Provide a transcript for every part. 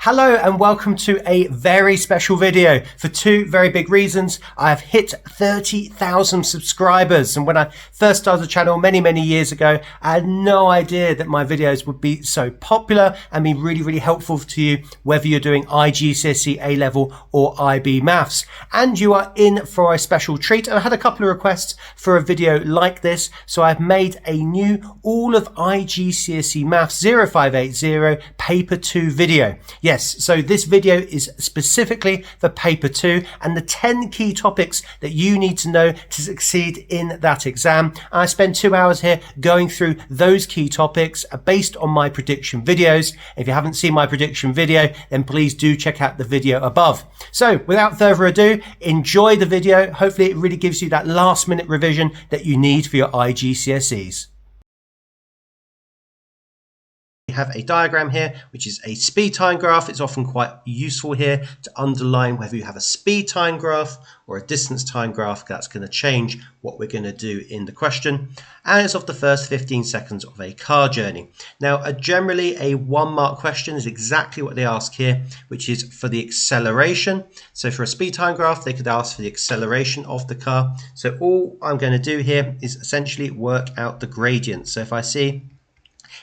Hello and welcome to a very special video for two very big reasons. I have hit 30,000 subscribers, and when I first started the channel many years ago, I had no idea that my videos would be so popular and be really helpful to you, whether you're doing IGCSE A level or IB Maths. And you are in for a special treat. And I had a couple of requests for a video like this, so I've made a new all of IGCSE Maths 0580 Paper 2 video. Yes, so this video is specifically for Paper 2 and the 10 key topics that you need to know to succeed in that exam. I spend 2 hours here going through those key topics based on my prediction videos. If you haven't seen my prediction video, then please do check out the video above. So without further ado, enjoy the video. Hopefully it really gives you that last minute revision that you need for your IGCSEs. We have a diagram here, which is a speed time graph. It's often quite useful here to underline whether you have a speed time graph or a distance time graph. That's going to change what we're going to do in the question. And it's of the first 15 seconds of a car journey. Now, generally a 1-mark question is exactly what they ask here, which is for the acceleration. So for a speed time graph, they could ask for the acceleration of the car. So all I'm going to do here is essentially work out the gradient. So if I see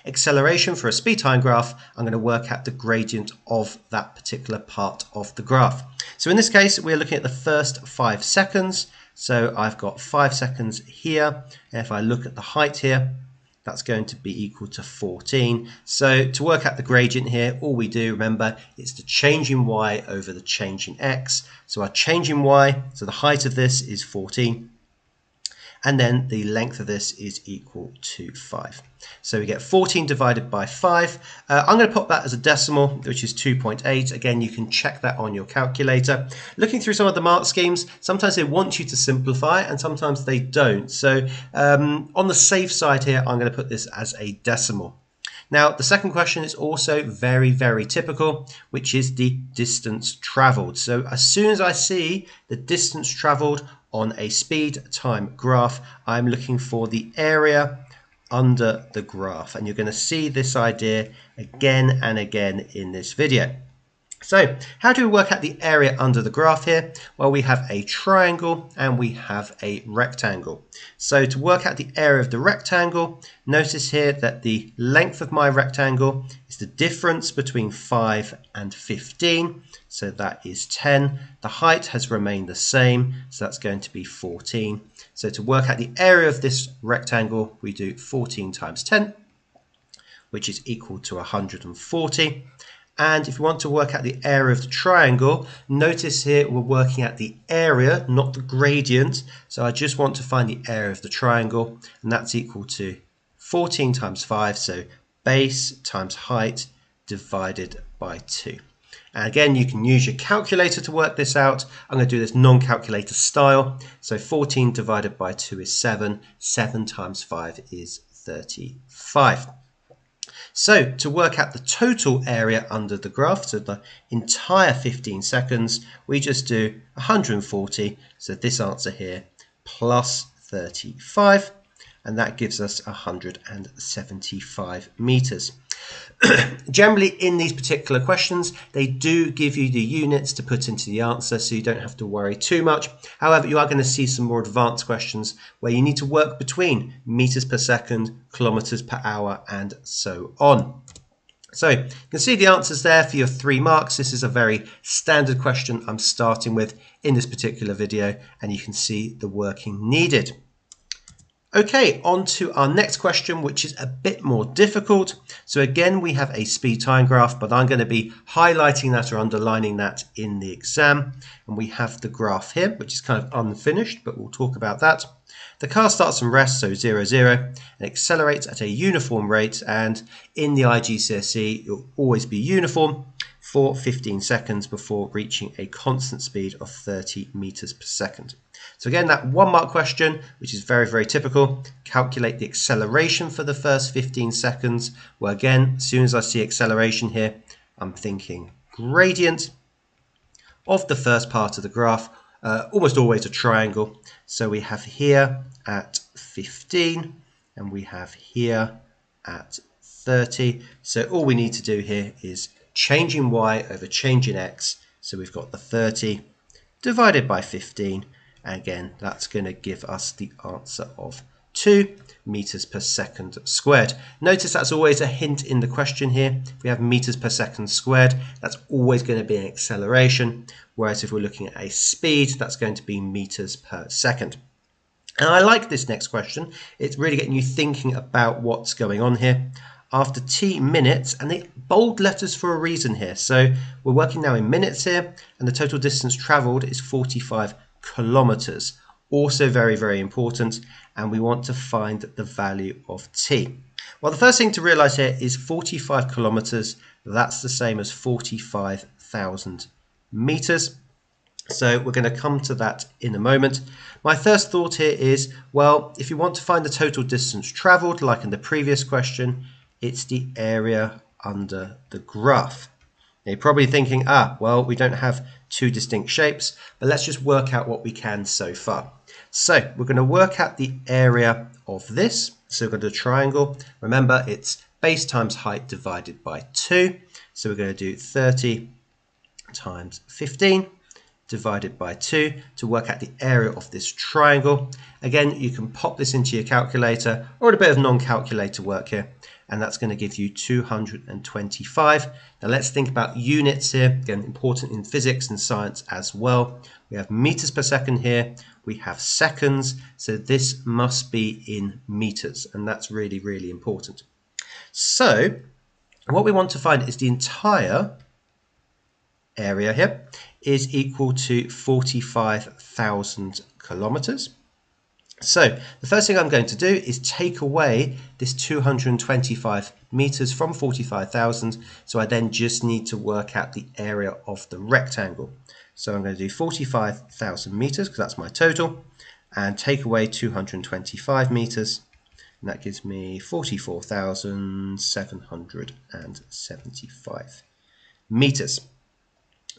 acceleration for a speed time graph, I'm going to work out the gradient of that particular part of the graph. So in this case, we're looking at the first 5 seconds. So I've got 5 seconds here. And if I look at the height here, that's going to be equal to 14. So to work out the gradient here, all we do, remember, is the change in y over the change in x. So our change in y, so the height of this is 14. And then the length of this is equal to 5. So we get 14 divided by 5. I'm going to put that as a decimal, which is 2.8. Again, you can check that on your calculator. Looking through some of the mark schemes, sometimes they want you to simplify and sometimes they don't. So on the safe side here, I'm going to put this as a decimal. Now, the second question is also very typical, which is the distance traveled. So as soon as I see the distance traveled on a speed time graph, I'm looking for the area under the graph. And you're going to see this idea again and again in this video. So how do we work out the area under the graph here? Well, we have a triangle and we have a rectangle. So to work out the area of the rectangle, notice here that the length of my rectangle is the difference between 5 and 15. So that is 10. The height has remained the same, so that's going to be 14. So to work out the area of this rectangle, we do 14 times 10, which is equal to 140. And if you want to work out the area of the triangle, notice here we're working out the area, not the gradient. So I just want to find the area of the triangle, and that's equal to 14 times 5, so base times height divided by 2. And again, you can use your calculator to work this out. I'm going to do this non-calculator style. So 14 divided by 2 is 7. 7 times 5 is 35. So to work out the total area under the graph, so the entire 15 seconds, we just do 140. So this answer here plus 35, and that gives us 175 meters. Generally in these particular questions, they do give you the units to put into the answer, so you don't have to worry too much. However, you are going to see some more advanced questions where you need to work between meters per second, kilometers per hour, and so on. So you can see the answers there for your 3 marks. This is a very standard question I'm starting with in this particular video, and you can see the working needed. Okay, on to our next question, which is a bit more difficult. So again, we have a speed time graph, but I'm going to be highlighting that or underlining that in the exam. And we have the graph here, which is kind of unfinished, but we'll talk about that. The car starts from rest, so 0, 0, and accelerates at a uniform rate. And in the IGCSE, it'll always be uniform for 15 seconds before reaching a constant speed of 30 meters per second. So again, that 1-mark question, which is very typical, calculate the acceleration for the first 15 seconds. Well, again, as soon as I see acceleration here, I'm thinking gradient of the first part of the graph, almost always a triangle. So we have here at 15 and we have here at 30. So all we need to do here is change in y over change in x. So we've got the 30 divided by 15. And again, that's going to give us the answer of 2 meters per second squared. Notice that's always a hint in the question here. If we have meters per second squared, that's always going to be an acceleration. Whereas if we're looking at a speed, that's going to be meters per second. And I like this next question. It's really getting you thinking about what's going on here. After t minutes, and the bold letters for a reason here. So we're working now in minutes here, and the total distance traveled is 45 kilometers. Also very, very important, and we want to find the value of t. Well, the first thing to realize here is 45 kilometers, that's the same as 45,000 meters. So we're going to come to that in a moment. My first thought here is, well, if you want to find the total distance traveled, like in the previous question, it's the area under the graph. Now you're probably thinking, well, we don't have two distinct shapes, but let's just work out what we can so far. So we're going to work out the area of this. So we've got a triangle. Remember, it's base times height divided by 2. So we're going to do 30 times 15 divided by 2 to work out the area of this triangle. Again, you can pop this into your calculator or a bit of non-calculator work here, and that's going to give you 225. Now let's think about units here. Again, important in physics and science as well. We have meters per second here, we have seconds, so this must be in meters, and that's really, really important. So what we want to find is the entire area here is equal to 45,000 kilometers. So the first thing I'm going to do is take away this 225 meters from 45,000. So I then just need to work out the area of the rectangle. So I'm going to do 45,000 meters because that's my total, and take away 225 meters. And that gives me 44,775 meters.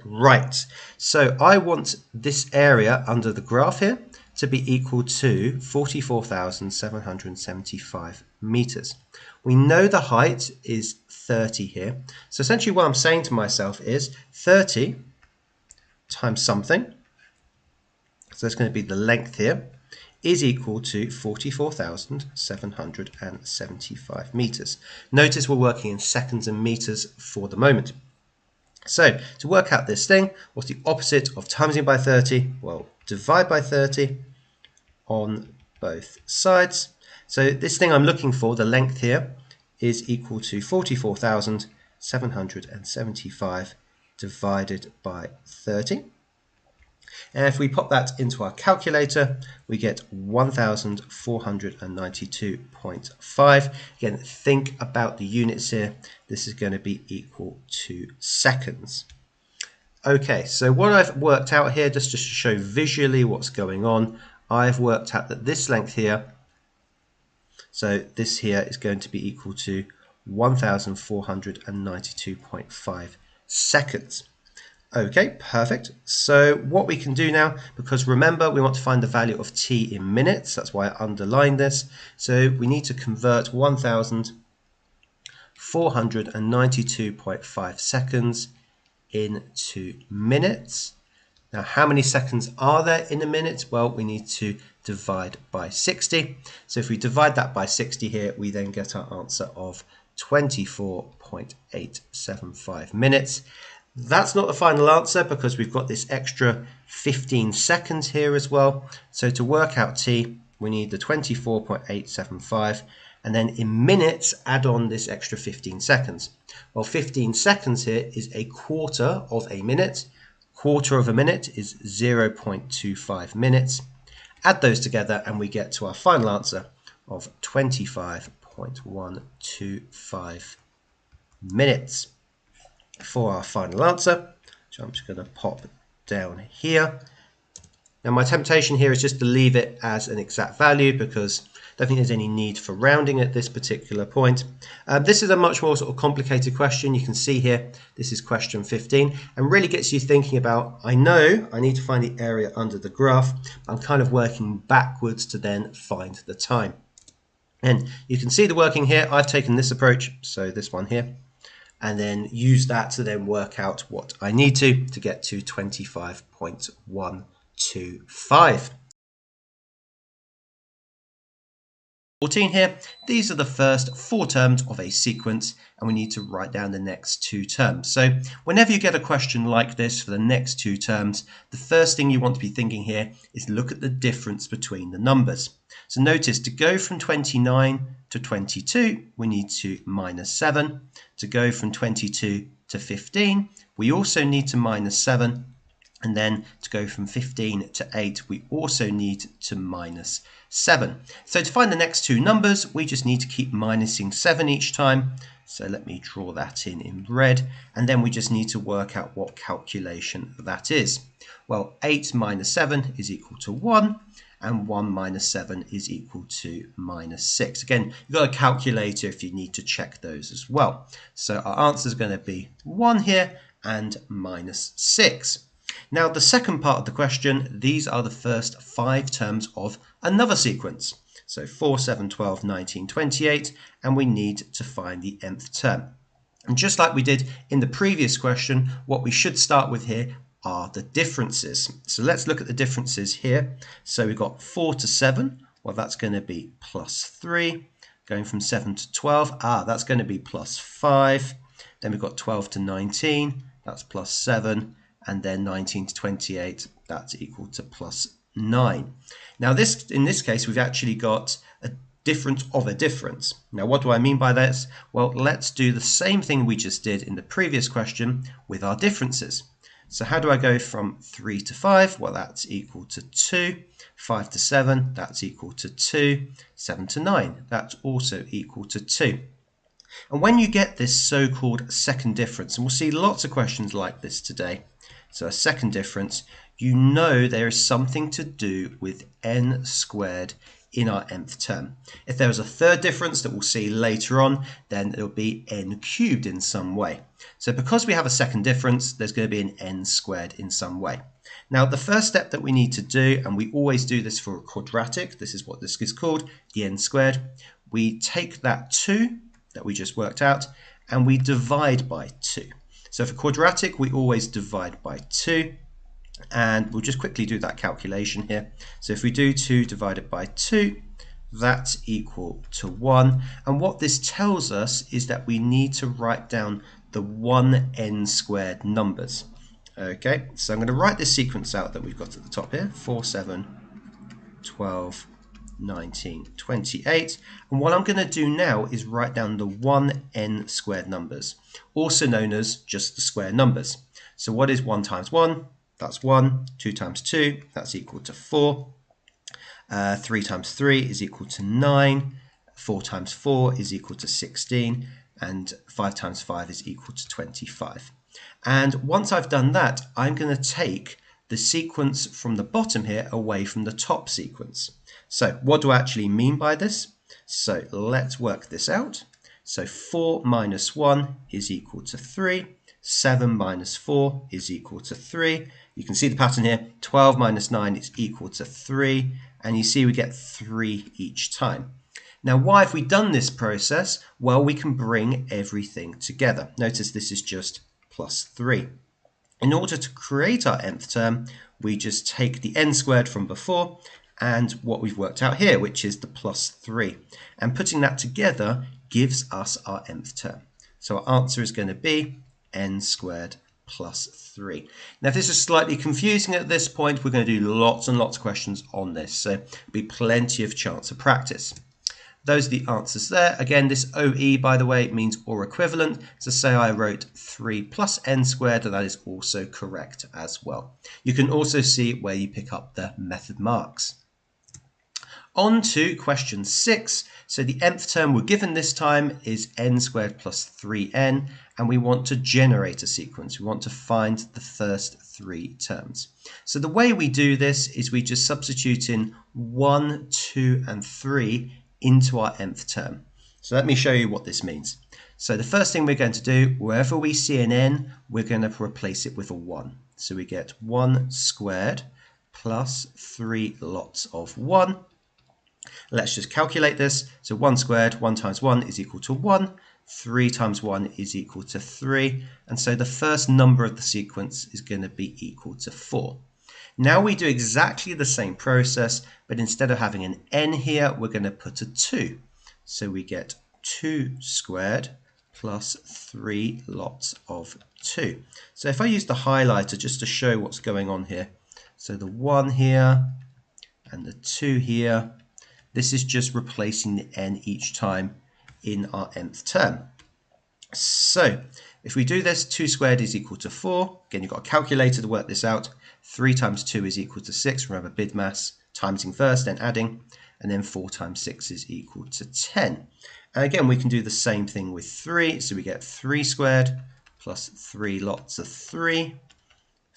Right, so I want this area under the graph here to be equal to 44,775 meters. We know the height is 30 here. So essentially what I'm saying to myself is 30 times something, so that's going to be the length here, is equal to 44,775 meters. Notice we're working in seconds and meters for the moment. So to work out this thing, what's the opposite of timesing by 30? Well, divide by 30 on both sides. So this thing I'm looking for, the length here, is equal to 44,775 divided by 30. And if we pop that into our calculator, we get 1,492.5. Again, think about the units here. This is going to be equal to seconds. Okay, so what I've worked out here, just to show visually what's going on, I've worked out that this length here, so this here is going to be equal to 1,492.5 seconds. Okay, perfect. So what we can do now, because remember we want to find the value of t in minutes, that's why I underlined this. So we need to convert 1,492.5 seconds into minutes. Now how many seconds are there in a minute? Well, we need to divide by 60. So if we divide that by 60 here, we then get our answer of 24.875 minutes. That's not the final answer because we've got this extra 15 seconds here as well. So to work out t, we need the 24.875, and then in minutes add on this extra 15 seconds. Well, 15 seconds here is a quarter of a minute. Quarter of a minute is 0.25 minutes. Add those together and we get to our final answer of 25.125 minutes. For our final answer, so I'm just going to pop down here. Now my temptation here is just to leave it as an exact value because I don't think there's any need for rounding at this particular point. This is a much more sort of complicated question. You can see here, this is question 15, and really gets you thinking about, I know I need to find the area under the graph. I'm kind of working backwards to then find the time. And you can see the working here. I've taken this approach, so this one here. and then use that to then work out what I need to get to 25.125. 14 here, these are the first 4 terms of a sequence, and we need to write down the next 2 terms. So whenever you get a question like this for the next 2 terms, the first thing you want to be thinking here is look at the difference between the numbers. So notice, to go from 29 to 22, we need to minus 7. To go from 22 to 15, we also need to minus 7. And then to go from 15 to 8, we also need to minus 7. So to find the next 2 numbers, we just need to keep minusing 7 each time. So let me draw that in red. And then we just need to work out what calculation that is. Well, 8 minus 7 is equal to 1. And 1 minus 7 is equal to minus 6. Again, you've got a calculator if you need to check those as well. So our answer is going to be 1 here and minus 6. Now, the second part of the question, these are the first 5 terms of another sequence. So 4, 7, 12, 19, 28, and we need to find the nth term. And just like we did in the previous question, what we should start with here are the differences. So let's look at the differences here. So we've got 4 to 7, well, that's going to be plus 3. Going from 7 to 12, that's going to be plus 5. Then we've got 12 to 19, that's plus 7. And then 19 to 28, that's equal to plus 9. Now in this case, we've actually got a difference of a difference. Now what do I mean by this? Well, let's do the same thing we just did in the previous question with our differences. So how do I go from 3 to 5? Well, that's equal to 2. 5 to 7, that's equal to 2. 7 to 9, that's also equal to 2. And when you get this so-called second difference, and we'll see lots of questions like this today, so a second difference, you know there is something to do with n squared in our nth term. If there was a third difference that we'll see later on, then it'll be n cubed in some way. So because we have a second difference, there's going to be an n squared in some way. Now the first step that we need to do, and we always do this for a quadratic, this is what this is called, the n squared, we take that 2 that we just worked out and we divide by 2. So for quadratic, we always divide by 2, and we'll just quickly do that calculation here. So if we do 2 divided by 2, that's equal to 1. And what this tells us is that we need to write down the 1n squared numbers. Okay, so I'm going to write this sequence out that we've got at the top here, 4, 7, 12, 19, 28, and what I'm going to do now is write down the 1n squared numbers, also known as just the square numbers. So what is 1 times 1? That's 1. 2 times 2, that's equal to 4. 3 times 3 is equal to 9. 4 times 4 is equal to 16. And 5 times 5 is equal to 25. And once I've done that, I'm going to take the sequence from the bottom here away from the top sequence. So what do I actually mean by this? So let's work this out. So 4 minus 1 is equal to 3. 7 minus 4 is equal to 3. You can see the pattern here. 12 minus 9 is equal to 3. And you see we get 3 each time. Now, why have we done this process? Well, we can bring everything together. Notice this is just plus 3. In order to create our nth term, we just take the n squared from before and what we've worked out here, which is the plus 3. And putting that together gives us our nth term. So our answer is going to be n squared plus 3. Now, if this is slightly confusing at this point, we're going to do lots and lots of questions on this. So there'll be plenty of chance of practice. Those are the answers there. Again, this OE, by the way, means or equivalent. So say I wrote 3 plus n squared, and that is also correct as well. You can also see where you pick up the method marks. On to question 6. So the nth term we're given this time is n squared plus 3n, and we want to generate a sequence. We want to find the first 3 terms. So the way we do this is we just substitute in 1, 2, and 3 into our nth term. So let me show you what this means. So the first thing we're going to do, wherever we see an n, we're going to replace it with a 1. So we get 1 squared plus 3 lots of 1. Let's just calculate this. So 1 squared, 1 times 1 is equal to 1. 3 times 1 is equal to 3. And so the first number of the sequence is going to be equal to 4. Now we do exactly the same process, but instead of having an n here, we're going to put a 2. So we get 2 squared plus 3 lots of 2. So if I use the highlighter just to show what's going on here, so the 1 here and the 2 here, this is just replacing the n each time in our nth term. So if we do this, 2 squared is equal to 4. Again, you've got a calculator to work this out. 3 times 2 is equal to 6. Remember bid maths, timesing first, then adding. And then 4 times 6 is equal to 10. And again, we can do the same thing with 3. So we get 3 squared plus 3 lots of 3.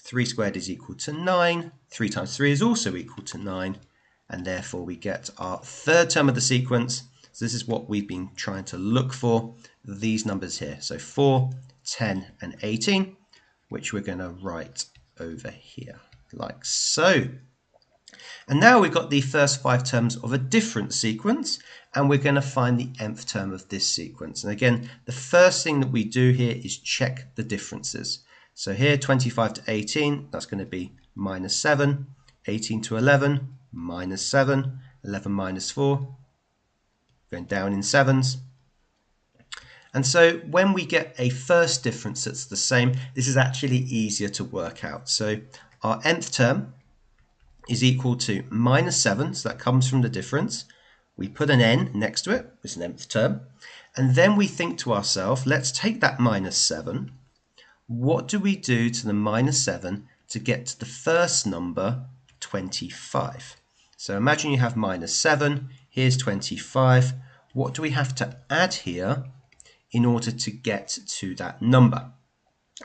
3 squared is equal to 9. 3 times 3 is also equal to 9. And therefore we get our third term of the sequence. So this is what we've been trying to look for, these numbers here. So 4, 10, and 18, which we're going to write over here, like so. And now we've got the first 5 terms of a different sequence, and we're going to find the nth term of this sequence. And again, the first thing that we do here is check the differences. So here, 25 to 18, that's going to be minus 7. 18 to 11, minus 7. 11 minus 4. Going down in sevens. And so when we get a first difference that's the same, this is actually easier to work out. So our nth term is equal to minus 7, so that comes from the difference. We put an n next to it, it's an nth term. And then we think to ourselves, let's take that minus 7. What do we do to the minus 7 to get to the first number, 25? So imagine you have minus 7, here's 25. What do we have to add here in order to get to that number?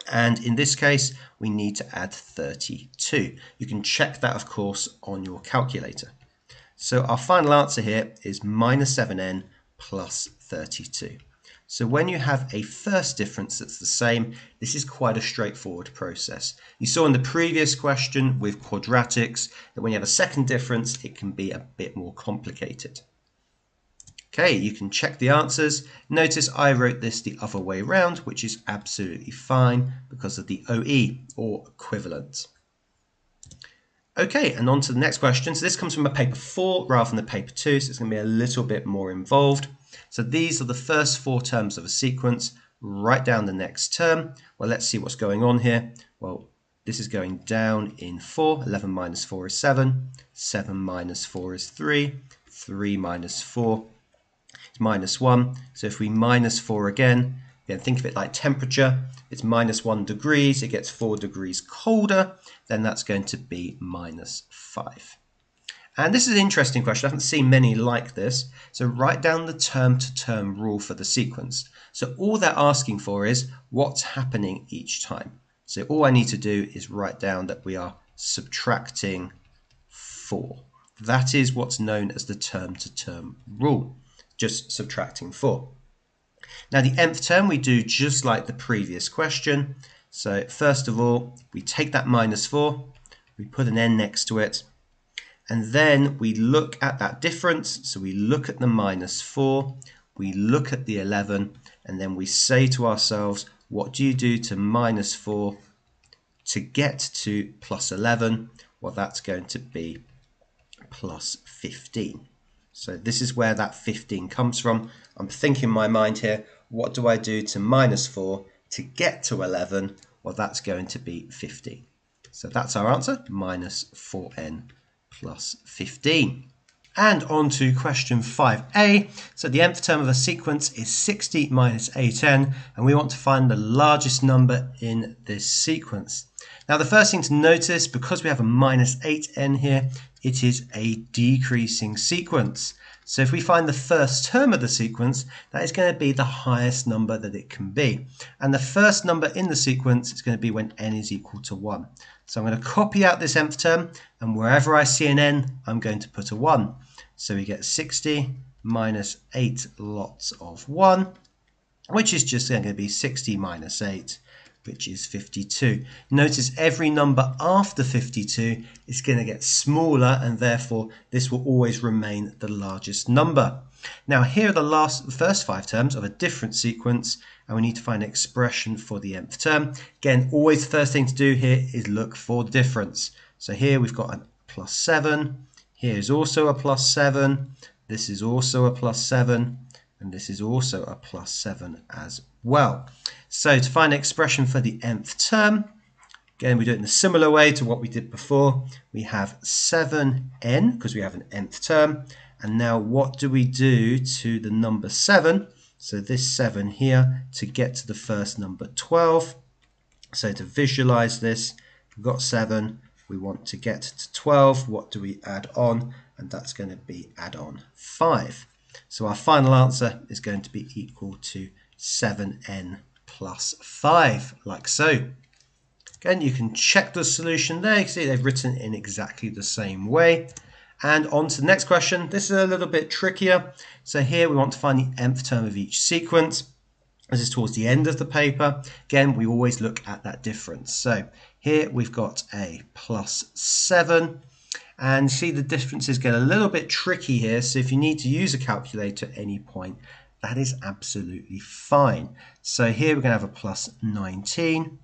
And in this case, we need to add 32. You can check that, of course, on your calculator. So our final answer here is minus 7n plus 32. So when you have a first difference that's the same, this is quite a straightforward process. You saw in the previous question with quadratics that when you have a second difference, it can be a bit more complicated. Okay, you can check the answers. Notice I wrote this the other way around, which is absolutely fine because of the OE, or equivalent. Okay, and on to the next question. So this comes from a paper 4 rather than the paper 2, so it's going to be a little bit more involved. So these are the first 4 terms of a sequence. Write down the next term. Well, let's see what's going on here. Well, this is going down in 4. 11 minus 4 is 7. 7 minus 4 is 3. 3 minus 4 is minus 1. So if we minus 4 again, think of it like temperature. It's minus 1 degrees. It gets 4 degrees colder. Then that's going to be minus 5. And this is an interesting question. I haven't seen many like this. So write down the term-to-term rule for the sequence. So all they're asking for is what's happening each time. So all I need to do is write down that we are subtracting 4. That is what's known as the term-to-term rule, just subtracting 4. Now the nth term we do just like the previous question. So first of all, we take that minus 4, we put an n next to it, and then we look at that difference. So we look at the minus 4, we look at the 11, and then we say to ourselves, what do you do to minus 4 to get to plus 11? Well, that's going to be plus 15. So this is where that 15 comes from. I'm thinking in my mind here, what do I do to minus 4 to get to 11? Well, that's going to be 15. So that's our answer, minus 4n plus 15. And on to question 5a. So the nth term of a sequence is 60 minus 8n, and we want to find the largest number in this sequence. Now the first thing to notice, because we have a minus 8n here, it is a decreasing sequence. So if we find the first term of the sequence, that is going to be the highest number that it can be. And the first number in the sequence is going to be when n is equal to 1. So I'm going to copy out this nth term, and wherever I see an n, I'm going to put a 1. So we get 60 minus 8 lots of 1, which is just going to be 60 minus 8, which is 52. Notice every number after 52 is going to get smaller, and therefore this will always remain the largest number. Now here are the first 5 terms of a different sequence, and we need to find an expression for the nth term. Again, always the first thing to do here is look for the difference. So here we've got a plus 7, here is also a plus 7, this is also a plus 7, and this is also a plus 7 as well. So to find an expression for the nth term, again, we do it in a similar way to what we did before. We have 7n, because we have an nth term. And now what do we do to the number 7? So this 7 here to get to the first number 12. So to visualize this, we've got 7. We want to get to 12. What do we add on? And that's going to be add on 5. So our final answer is going to be equal to 7n plus 5, like so. Again, you can check the solution there. You can see they've written in exactly the same way. And on to the next question. This is a little bit trickier. So here we want to find the nth term of each sequence. This is towards the end of the paper. Again, we always look at that difference. So here we've got a plus 7. And see the differences get a little bit tricky here. So if you need to use a calculator at any point, that is absolutely fine. So here we're going to have a plus 19.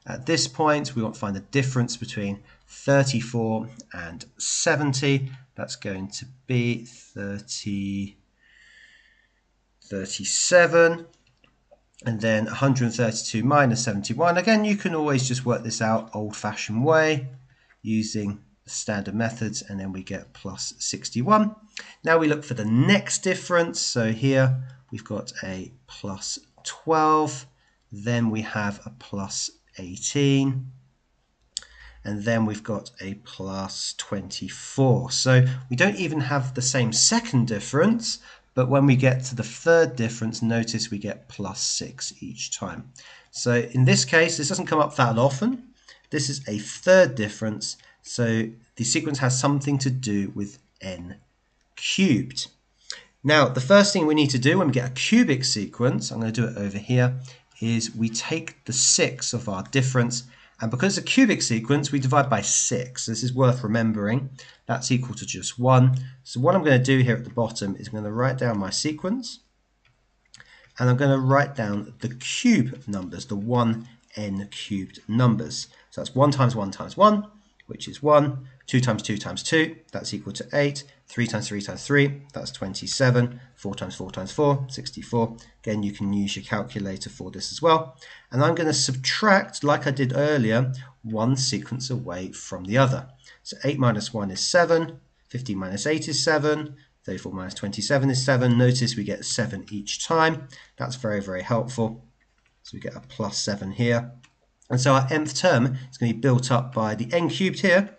At this point, we want to find the difference between 34 and 70. That's going to be 37. And then 132 minus 71. Again, you can always just work this out old-fashioned way using the standard methods, and then we get plus 61. Now we look for the next difference. So here we've got a plus 12. Then we have a plus 18, and then we've got a plus 24. So we don't even have the same second difference, but when we get to the third difference, notice we get plus 6 each time. So in this case, this doesn't come up that often. This is a third difference, so the sequence has something to do with n cubed. Now, the first thing we need to do when we get a cubic sequence, I'm going to do it over here, is we take the 6 of our difference, and because it's a cubic sequence, we divide by 6. This is worth remembering. That's equal to just 1. So what I'm going to do here at the bottom is I'm going to write down my sequence, and I'm going to write down the cube numbers, the 1n cubed numbers. So that's 1 times 1 times 1, which is 1, 2 times 2 times 2, that's equal to 8, 3 times 3 times 3, that's 27, 4 times 4 times 4, 64. Again, you can use your calculator for this as well. And I'm going to subtract, like I did earlier, one sequence away from the other. So 8 minus 1 is 7, 15 minus 8 is 7, 34 minus 27 is 7. Notice we get 7 each time. That's very, very helpful. So we get a plus 7 here. And so our nth term is going to be built up by the n cubed here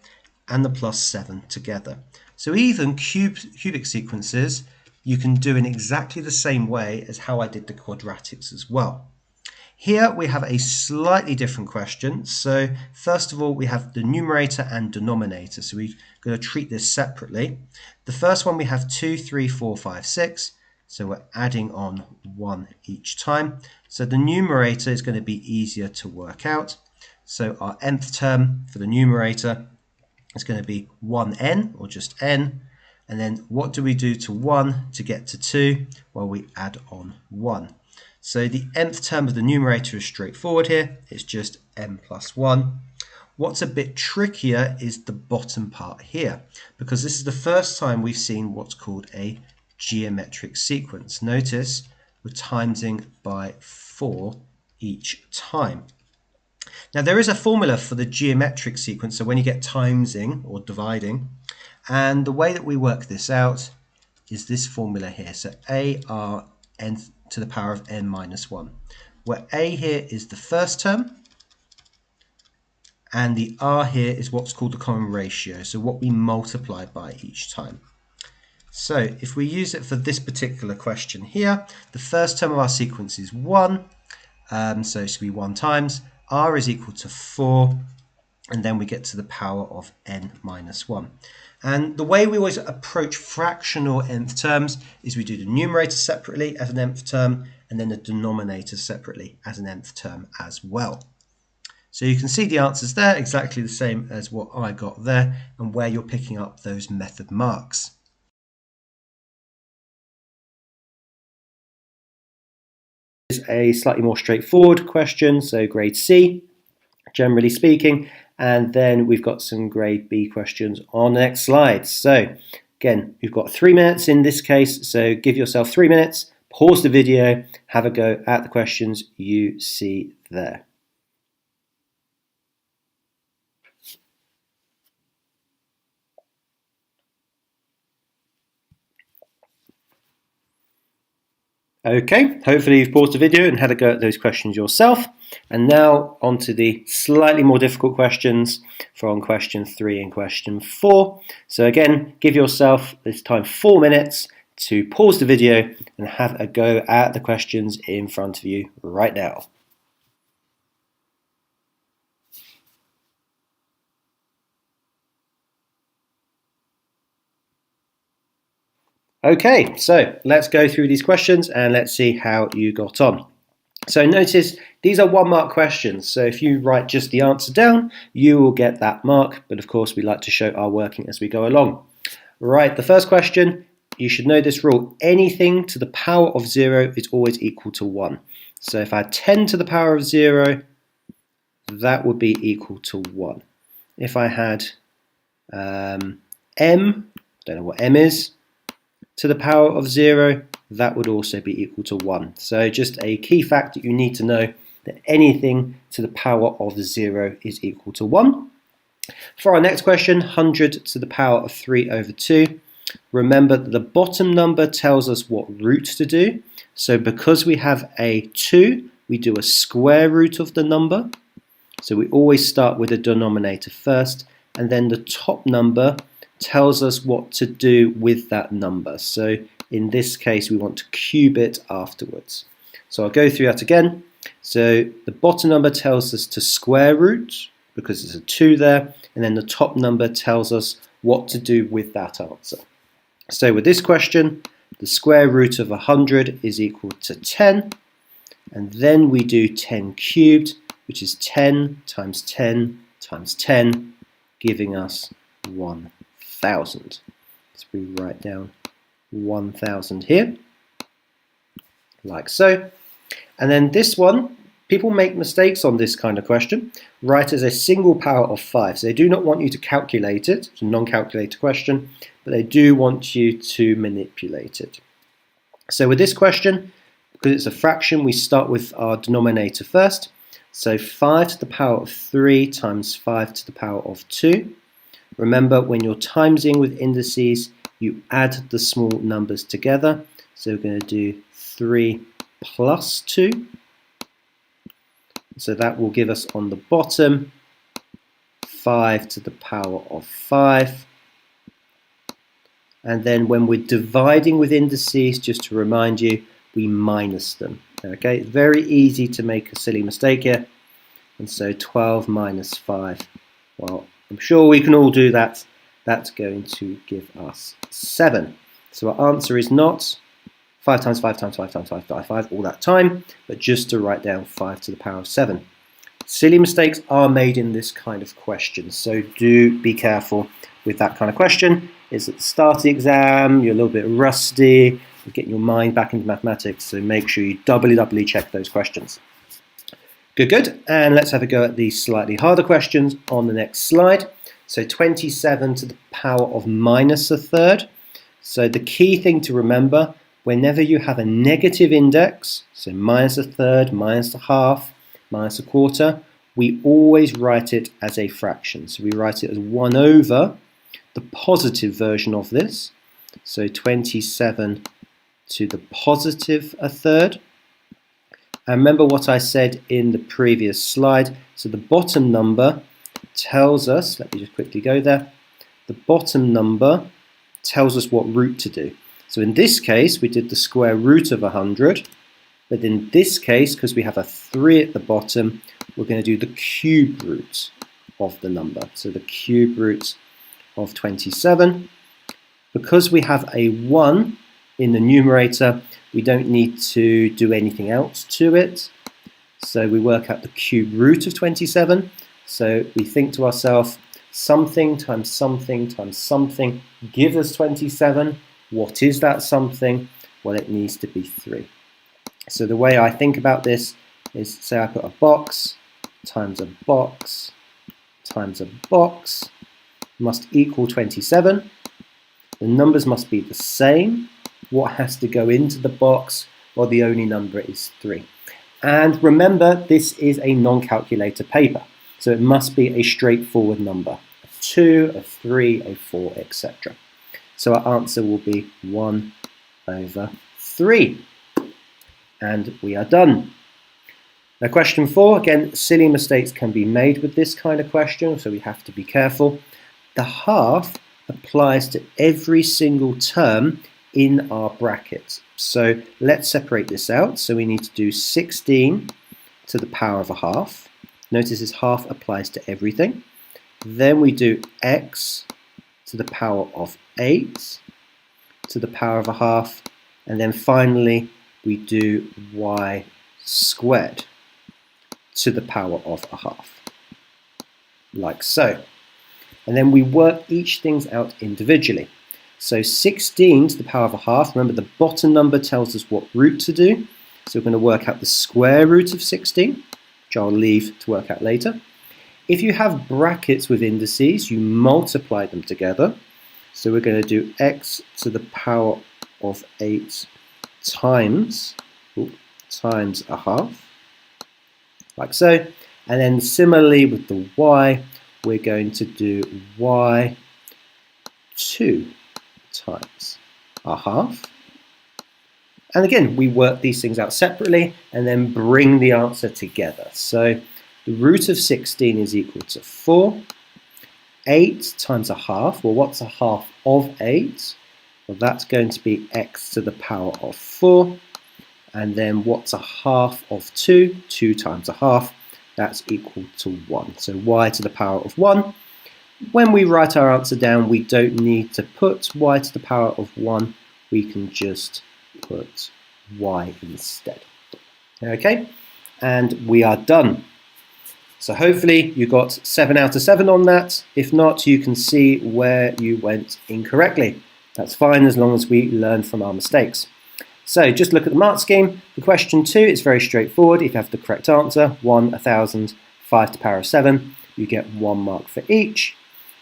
and the plus 7 together. So even cubic sequences, you can do in exactly the same way as how I did the quadratics as well. Here we have a slightly different question. So first of all, we have the numerator and denominator. So we're going to treat this separately. The first one we have 2, 3, 4, 5, 6. So we're adding on 1 each time. So the numerator is going to be easier to work out. So our nth term for the numerator is going to be 1n, or just n. And then what do we do to 1 to get to 2? Well, we add on 1. So the nth term of the numerator is straightforward here. It's just n plus 1. What's a bit trickier is the bottom part here, because this is the first time we've seen what's called a geometric sequence. Notice we're timesing by 4 each time. Now there is a formula for the geometric sequence, so when you get timesing or dividing, and the way that we work this out is this formula here. So a r n to the power of n minus 1, where a here is the first term, and the r here is what's called the common ratio, so what we multiply by each time. So if we use it for this particular question here, the first term of our sequence is 1, so it should be 1 times, r is equal to 4, and then we get to the power of n minus 1. And the way we always approach fractional nth terms is we do the numerator separately as an nth term, and then the denominator separately as an nth term as well. So you can see the answers there, exactly the same as what I got there, and where you're picking up those method marks. a slightly more straightforward question, so grade C, generally speaking, and then we've got some grade B questions on the next slide. So again, you've got 3 minutes in this case, so give yourself 3 minutes, pause the video, have a go at the questions you see there. Okay, hopefully you've paused the video and had a go at those questions yourself. And now on to the slightly more difficult questions from question 3 and question 4. So again, give yourself this time 4 minutes to pause the video and have a go at the questions in front of you right now. Okay, so let's go through these questions and let's see how you got on. So notice these are 1 mark questions, so if you write just the answer down, you will get that mark, but of course we like to show our working as we go along. Right, the first question, you should know this rule, anything to the power of 0 is always equal to 1. So if I had 10 to the power of 0, that would be equal to 1. If I had m, don't know what m is, to the power of 0, that would also be equal to 1. So just a key fact that you need to know, that anything to the power of 0 is equal to 1. For our next question, 100 to the power of 3 over 2. Remember that the bottom number tells us what root to do. So because we have a 2, we do a square root of the number. So we always start with the denominator first, and then the top number tells us what to do with that number. So in this case, we want to cube it afterwards. So I'll go through that again. So the bottom number tells us to square root, because there's a 2 there, and then the top number tells us what to do with that answer. So with this question, the square root of 100 is equal to 10, and then we do 10 cubed, which is 10 times 10 times 10, giving us 1,000. So we write down 1,000 here, like so. And then this one, people make mistakes on this kind of question. Write as a single power of 5. So they do not want you to calculate it. It's a non-calculator question, but they do want you to manipulate it. So with this question, because it's a fraction, we start with our denominator first. So 5 to the power of 3 times 5 to the power of 2. Remember, when you're timesing with indices, you add the small numbers together. So we're going to do 3 plus 2. So that will give us on the bottom 5 to the power of 5. And then when we're dividing with indices, just to remind you, we minus them. Okay, very easy to make a silly mistake here. And so 12 minus 5, well, I'm sure we can all do that. That's going to give us 7. So our answer is not 5 times 5 times 5 times 5 times 5 all that time, but just to write down 5 to the power of 7. Silly mistakes are made in this kind of question, so do be careful with that kind of question. It's at the start of the exam, you're a little bit rusty, you're getting your mind back into mathematics, so make sure you doubly check those questions. Good. And let's have a go at these slightly harder questions on the next slide. So 27 to the power of minus a third. So the key thing to remember, whenever you have a negative index, so minus a third, minus a half, minus a quarter, we always write it as a fraction. So we write it as 1 over the positive version of this. So 27 to the positive a third. And remember what I said in the previous slide. So the bottom number tells us, let me just quickly go there. The bottom number tells us what root to do. So in this case, we did the square root of 100. But in this case, because we have a 3 at the bottom, we're going to do the cube root of the number. So the cube root of 27. Because we have a 1 in the numerator, we don't need to do anything else to it. So we work out the cube root of 27. So we think to ourselves, something times something times something gives us 27. What is that something? Well, it needs to be 3. So the way I think about this is, say I put a box times a box times a box must equal 27. The numbers must be the same. What has to go into the box? Well, the only number is 3. And remember, this is a non-calculator paper, so it must be a straightforward number. A 2, a 3, a 4, etc. So our answer will be 1/3. And we are done. Now question 4, again, silly mistakes can be made with this kind of question, so we have to be careful. The half applies to every single term in our bracket. So let's separate this out. So we need to do 16 to the power of a half. Notice this half applies to everything. Then we do x to the power of 8 to the power of a half. And then finally we do y squared to the power of a half, like so. And then we work each thing out individually. So 16 to the power of a half, remember the bottom number tells us what root to do. So we're going to work out the square root of 16, which I'll leave to work out later. If you have brackets with indices, you multiply them together. So we're going to do x to the power of 8 times a half, like so. And then similarly with the y, we're going to do y 2 times a half. And again, we work these things out separately and then bring the answer together. So the root of 16 is equal to 4. 8 times a half, well, what's a half of 8? Well, that's going to be x to the power of 4. And then what's a half of 2? 2 times a half, that's equal to 1. So y to the power of 1. When we write our answer down, we don't need to put y to the power of 1. We can just put y instead. Okay, and we are done. So hopefully you got 7 out of 7 on that. If not, you can see where you went incorrectly. That's fine as long as we learn from our mistakes. So just look at the mark scheme. For question 2, it's very straightforward. If you have the correct answer, 1, 1,000, 5 to the power of 7, you get 1 mark for each.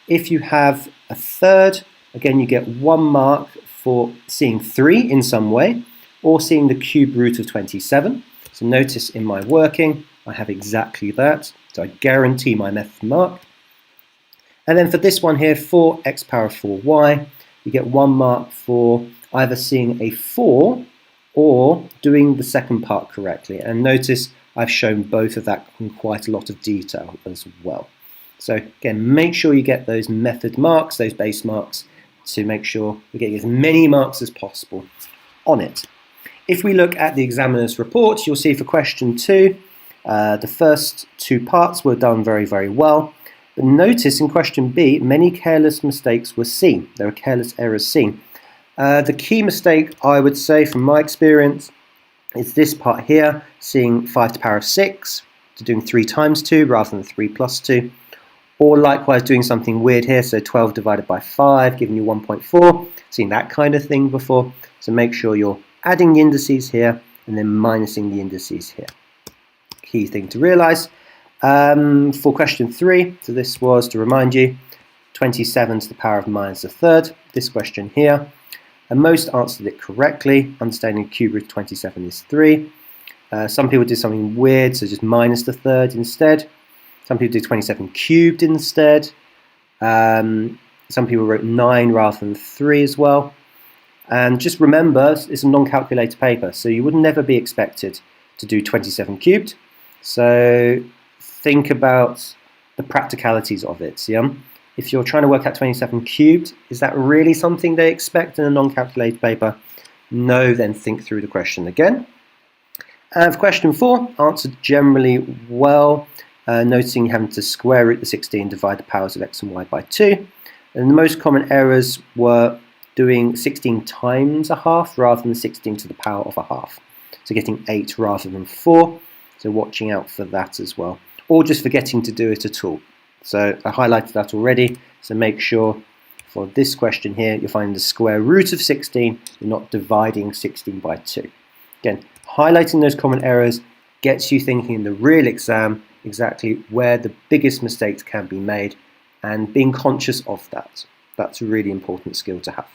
If you have a third, again, you get 1 mark for seeing 3 in some way, or seeing the cube root of 27. So notice in my working, I have exactly that. So I guarantee my method mark. And then for this one here, 4x power of 4y, you get 1 mark for either seeing a 4 or doing the second part correctly. And notice I've shown both of that in quite a lot of detail as well. So again, make sure you get those method marks, those base marks, to make sure we're getting as many marks as possible on it. If we look at the examiner's report, you'll see for question 2, the first 2 parts were done very, very well. But notice in question B, many careless mistakes were seen. There were careless errors seen. The key mistake, I would say, from my experience, is this part here, seeing 5 to the power of 6, to doing 3 times 2 rather than 3 plus 2. Or likewise doing something weird here, so 12 divided by 5, giving you 1.4. Seen that kind of thing before. So make sure you're adding the indices here and then minusing the indices here. Key thing to realise. For question 3, so this was, to remind you, 27 to the power of minus a third. This question here. And most answered it correctly. Understanding cube root of 27 is 3. Some people did something weird, so just minus the third instead. Some people did 27 cubed instead. Some people wrote 9 rather than 3 as well. And just remember, it's a non-calculator paper, so you would never be expected to do 27 cubed. So think about the practicalities of it. Yeah? If you're trying to work out 27 cubed, is that really something they expect in a non-calculator paper? No, then think through the question again. For question 4, answered generally well, noticing having to square root the 16, divide the powers of x and y by 2. And the most common errors were doing 16 times a half rather than 16 to the power of a half. So getting 8 rather than 4. So watching out for that as well. Or just forgetting to do it at all. So I highlighted that already. So make sure for this question here, you're finding the square root of 16. You're not dividing 16 by 2. Again, Highlighting those common errors gets you thinking in the real exam exactly where the biggest mistakes can be made, and being conscious of that. That's a really important skill to have.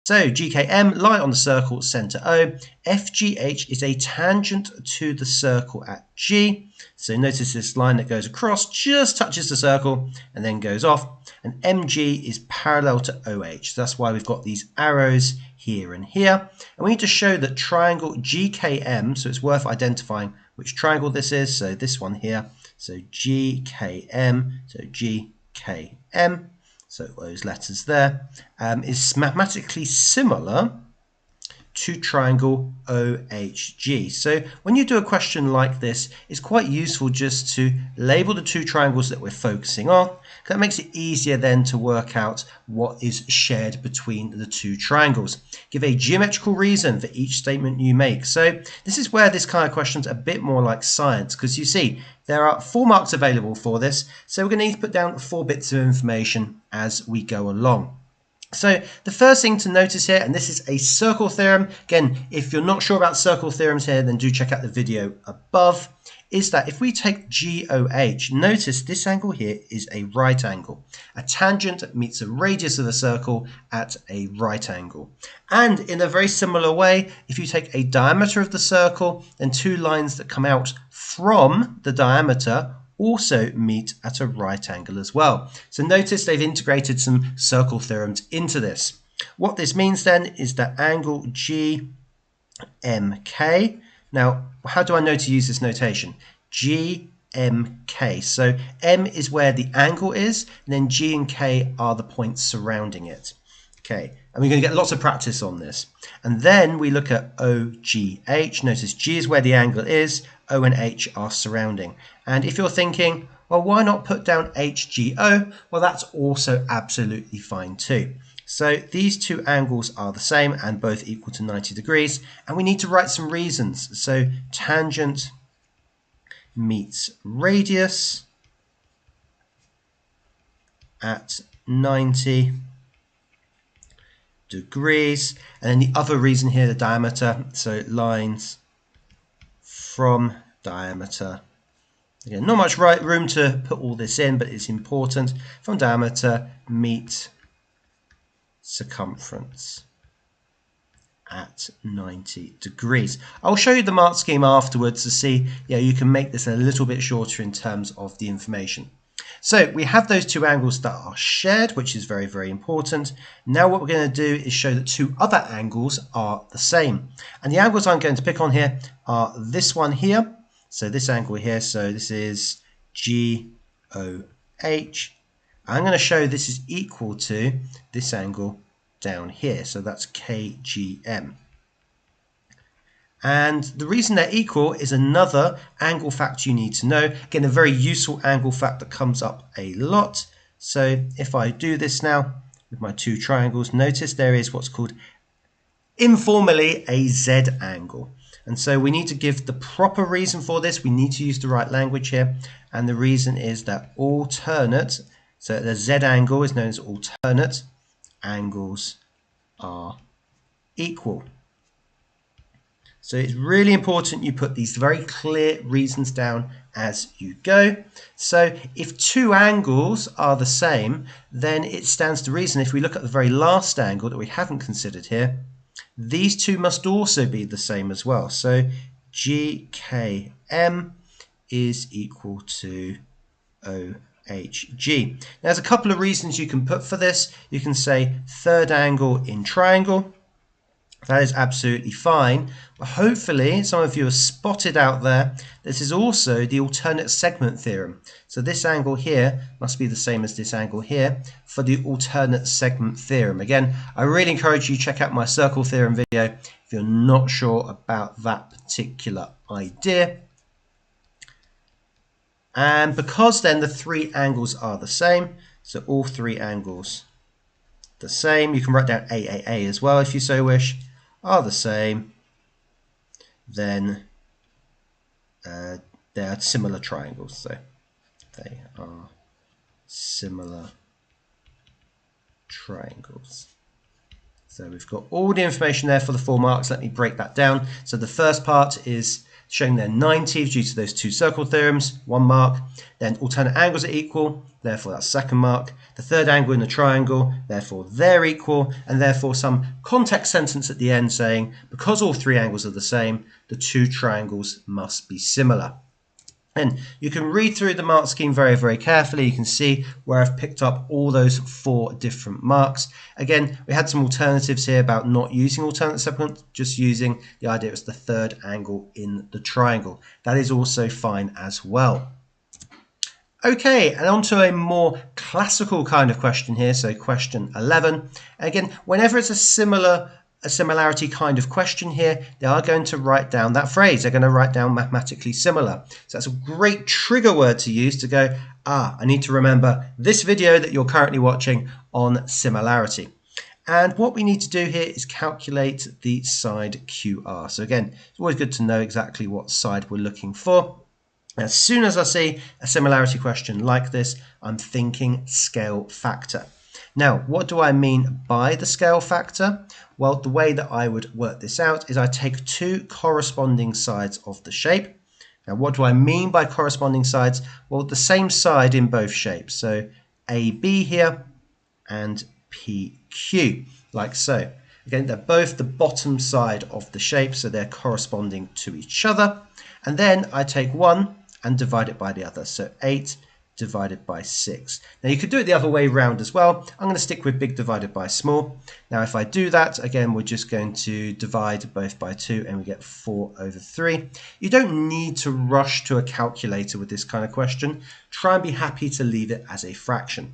So GKM, lie on the circle, centre O. FGH is a tangent to the circle at G. So notice this line that goes across just touches the circle and then goes off. And MG is parallel to OH. So that's why we've got these arrows here and here. And we need to show that triangle GKM, so it's worth identifying which triangle this is. So this one here. So GKM, so GKM. So those letters there, is mathematically similar to triangle OHG. So when you do a question like this, it's quite useful just to label the two triangles that we're focusing on. That makes it easier then to work out what is shared between the two triangles. Give a geometrical reason for each statement you make. So this is where this kind of question's a bit more like science, because you see there are 4 marks available for this. So we're going to need to put down 4 bits of information as we go along. So the first thing to notice here, and this is a circle theorem, again, if you're not sure about circle theorems here, then do check out the video above, is that if we take GOH, notice this angle here is a right angle. A tangent meets a radius of a circle at a right angle. And in a very similar way, if you take a diameter of the circle, then 2 lines that come out from the diameter also meet at a right angle as well. So notice they've integrated some circle theorems into this. What this means then is that angle GMK, now how do I know to use this notation? GMK, so M is where the angle is, and then G and K are the points surrounding it. Okay, and we're going to get lots of practice on this. And then we look at OGH. Notice G is where the angle is, O and H are surrounding. And if you're thinking, well, why not put down HGO? Well, that's also absolutely fine too. So these two angles are the same and both equal to 90 degrees. And we need to write some reasons. So tangent meets radius at 90 degrees, and then the other reason here, the diameter, so lines from diameter. Again, not much room to put all this in, but it's important. From diameter meet circumference at 90 degrees. I'll show you the mark scheme afterwards to see, you can make this a little bit shorter in terms of the information. So we have those 2 angles that are shared, which is very, very important. Now what we're going to do is show that 2 other angles are the same. And the angles I'm going to pick on here are this one here. So this angle here, so this is GOH. I'm going to show this is equal to this angle down here. So that's KGM. And the reason they're equal is another angle fact you need to know. Again, a very useful angle fact that comes up a lot. So if I do this now with my 2 triangles, notice there is what's called informally a Z angle. And so we need to give the proper reason for this. We need to use the right language here. And the reason is that alternate, so the Z angle is known as alternate angles are equal. So it's really important you put these very clear reasons down as you go. So if 2 angles are the same, then it stands to reason, if we look at the very last angle that we haven't considered here, these 2 must also be the same as well. So GKM is equal to OHG. Now, there's a couple of reasons you can put for this. You can say third angle in triangle. That is absolutely fine. But hopefully, some of you have spotted out there, this is also the alternate segment theorem. So this angle here must be the same as this angle here for the alternate segment theorem. Again, I really encourage you to check out my circle theorem video if you're not sure about that particular idea. And because then the 3 angles are the same, so all 3 angles the same, you can write down AAA as well if you so wish, are the same, then they are similar triangles. So they are similar triangles. So we've got all the information there for the 4 marks. Let me break that down. So the first part is showing they're 90 due to those 2 circle theorems, 1 mark. Then alternate angles are equal, therefore that's 2nd mark. The third angle in the triangle, therefore they're equal, and therefore some context sentence at the end saying, because all 3 angles are the same, the 2 triangles must be similar. And you can read through the mark scheme very, very carefully. You can see where I've picked up all those 4 different marks. Again, we had some alternatives here about not using alternate sequence, just using the idea it's the third angle in the triangle. That is also fine as well. Okay, and on to a more classical kind of question here, so question 11. Again, whenever it's a similarity kind of question here, they are going to write down that phrase. They're going to write down mathematically similar. So that's a great trigger word to use to go, I need to remember this video that you're currently watching on similarity. And what we need to do here is calculate the side QR. So again, it's always good to know exactly what side we're looking for. As soon as I see a similarity question like this, I'm thinking scale factor. Now, what do I mean by the scale factor? Well, the way that I would work this out is I take 2 corresponding sides of the shape. Now, what do I mean by corresponding sides? Well, the same side in both shapes. So AB here and PQ, like so. Again, they're both the bottom side of the shape, so they're corresponding to each other. And then I take one and divide it by the other. So 8 divided by 6. Now you could do it the other way around as well. I'm going to stick with big divided by small. Now if I do that, again, we're just going to divide both by 2 and we get 4/3. You don't need to rush to a calculator with this kind of question. Try and be happy to leave it as a fraction.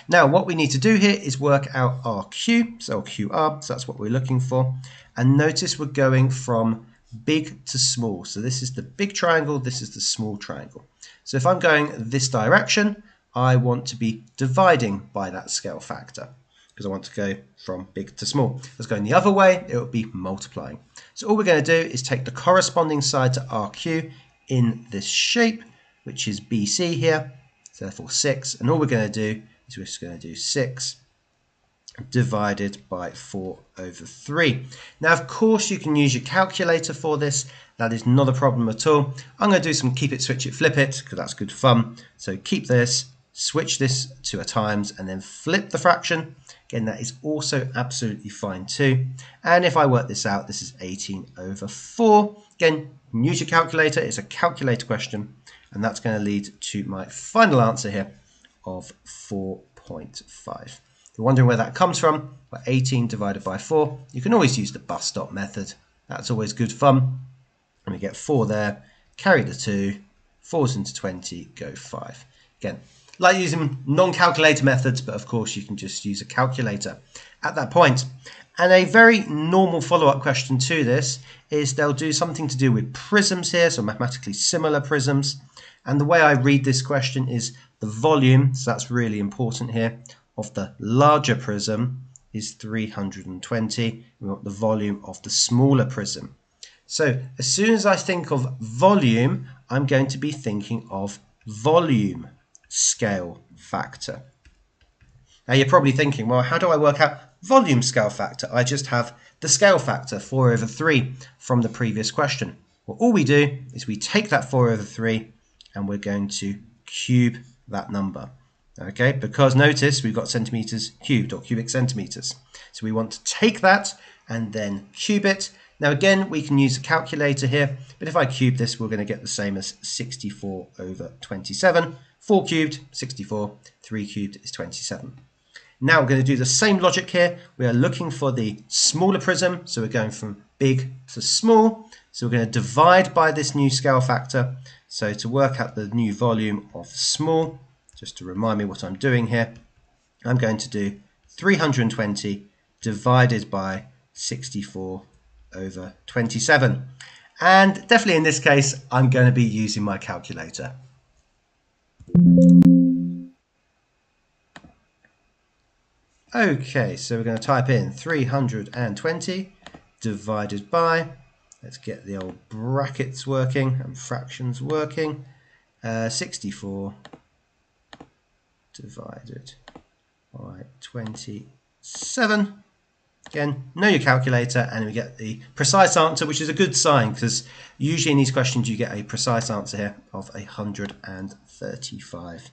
Now what we need to do here is work out RQ, so QR, so that's what we're looking for. And notice we're going from big to small. So this is the big triangle, this is the small triangle. So if I'm going this direction, I want to be dividing by that scale factor because I want to go from big to small. If I was going the other way, it would be multiplying. So all we're going to do is take the corresponding side to RQ in this shape, which is BC here, so therefore 6. And all we're going to do is we're just going to do 6 divided by 4/3. Now, of course, you can use your calculator for this. That is not a problem at all. I'm going to do some keep it, switch it, flip it, because that's good fun. So keep this, switch this to a times, and then flip the fraction. Again, that is also absolutely fine too. And if I work this out, this is 18/4. Again, use your calculator. It's a calculator question, and that's going to lead to my final answer here of 4.5. If you're wondering where that comes from, well, 18 divided by 4. You can always use the bus stop method. That's always good fun. And we get 4 there, carry the 2, 4's into 20, go 5. Again, like using non-calculator methods, but of course you can just use a calculator at that point. And a very normal follow-up question to this is they'll do something to do with prisms here, so mathematically similar prisms. And the way I read this question is the volume, so that's really important here, of the larger prism is 320. We want the volume of the smaller prism. So as soon as I think of volume, I'm going to be thinking of volume scale factor. Now you're probably thinking, well, how do I work out volume scale factor? I just have the scale factor, 4/3, from the previous question. Well, all we do is we take that 4/3 and we're going to cube that number. Okay, because notice we've got centimeters cubed or cubic centimeters. So we want to take that and then cube it. Now again, we can use a calculator here, but if I cube this, we're going to get the same as 64/27. 4 cubed, 64, 3 cubed is 27. Now we're going to do the same logic here. We are looking for the smaller prism, so we're going from big to small. So we're going to divide by this new scale factor. So to work out the new volume of small, just to remind me what I'm doing here, I'm going to do 320 divided by 64/27. And definitely in this case, I'm going to be using my calculator. Okay, so we're going to type in 320 divided by, let's get the old brackets working and fractions working, 64 divided by 27. Again, know your calculator, and we get the precise answer, which is a good sign because usually in these questions you get a precise answer here of 135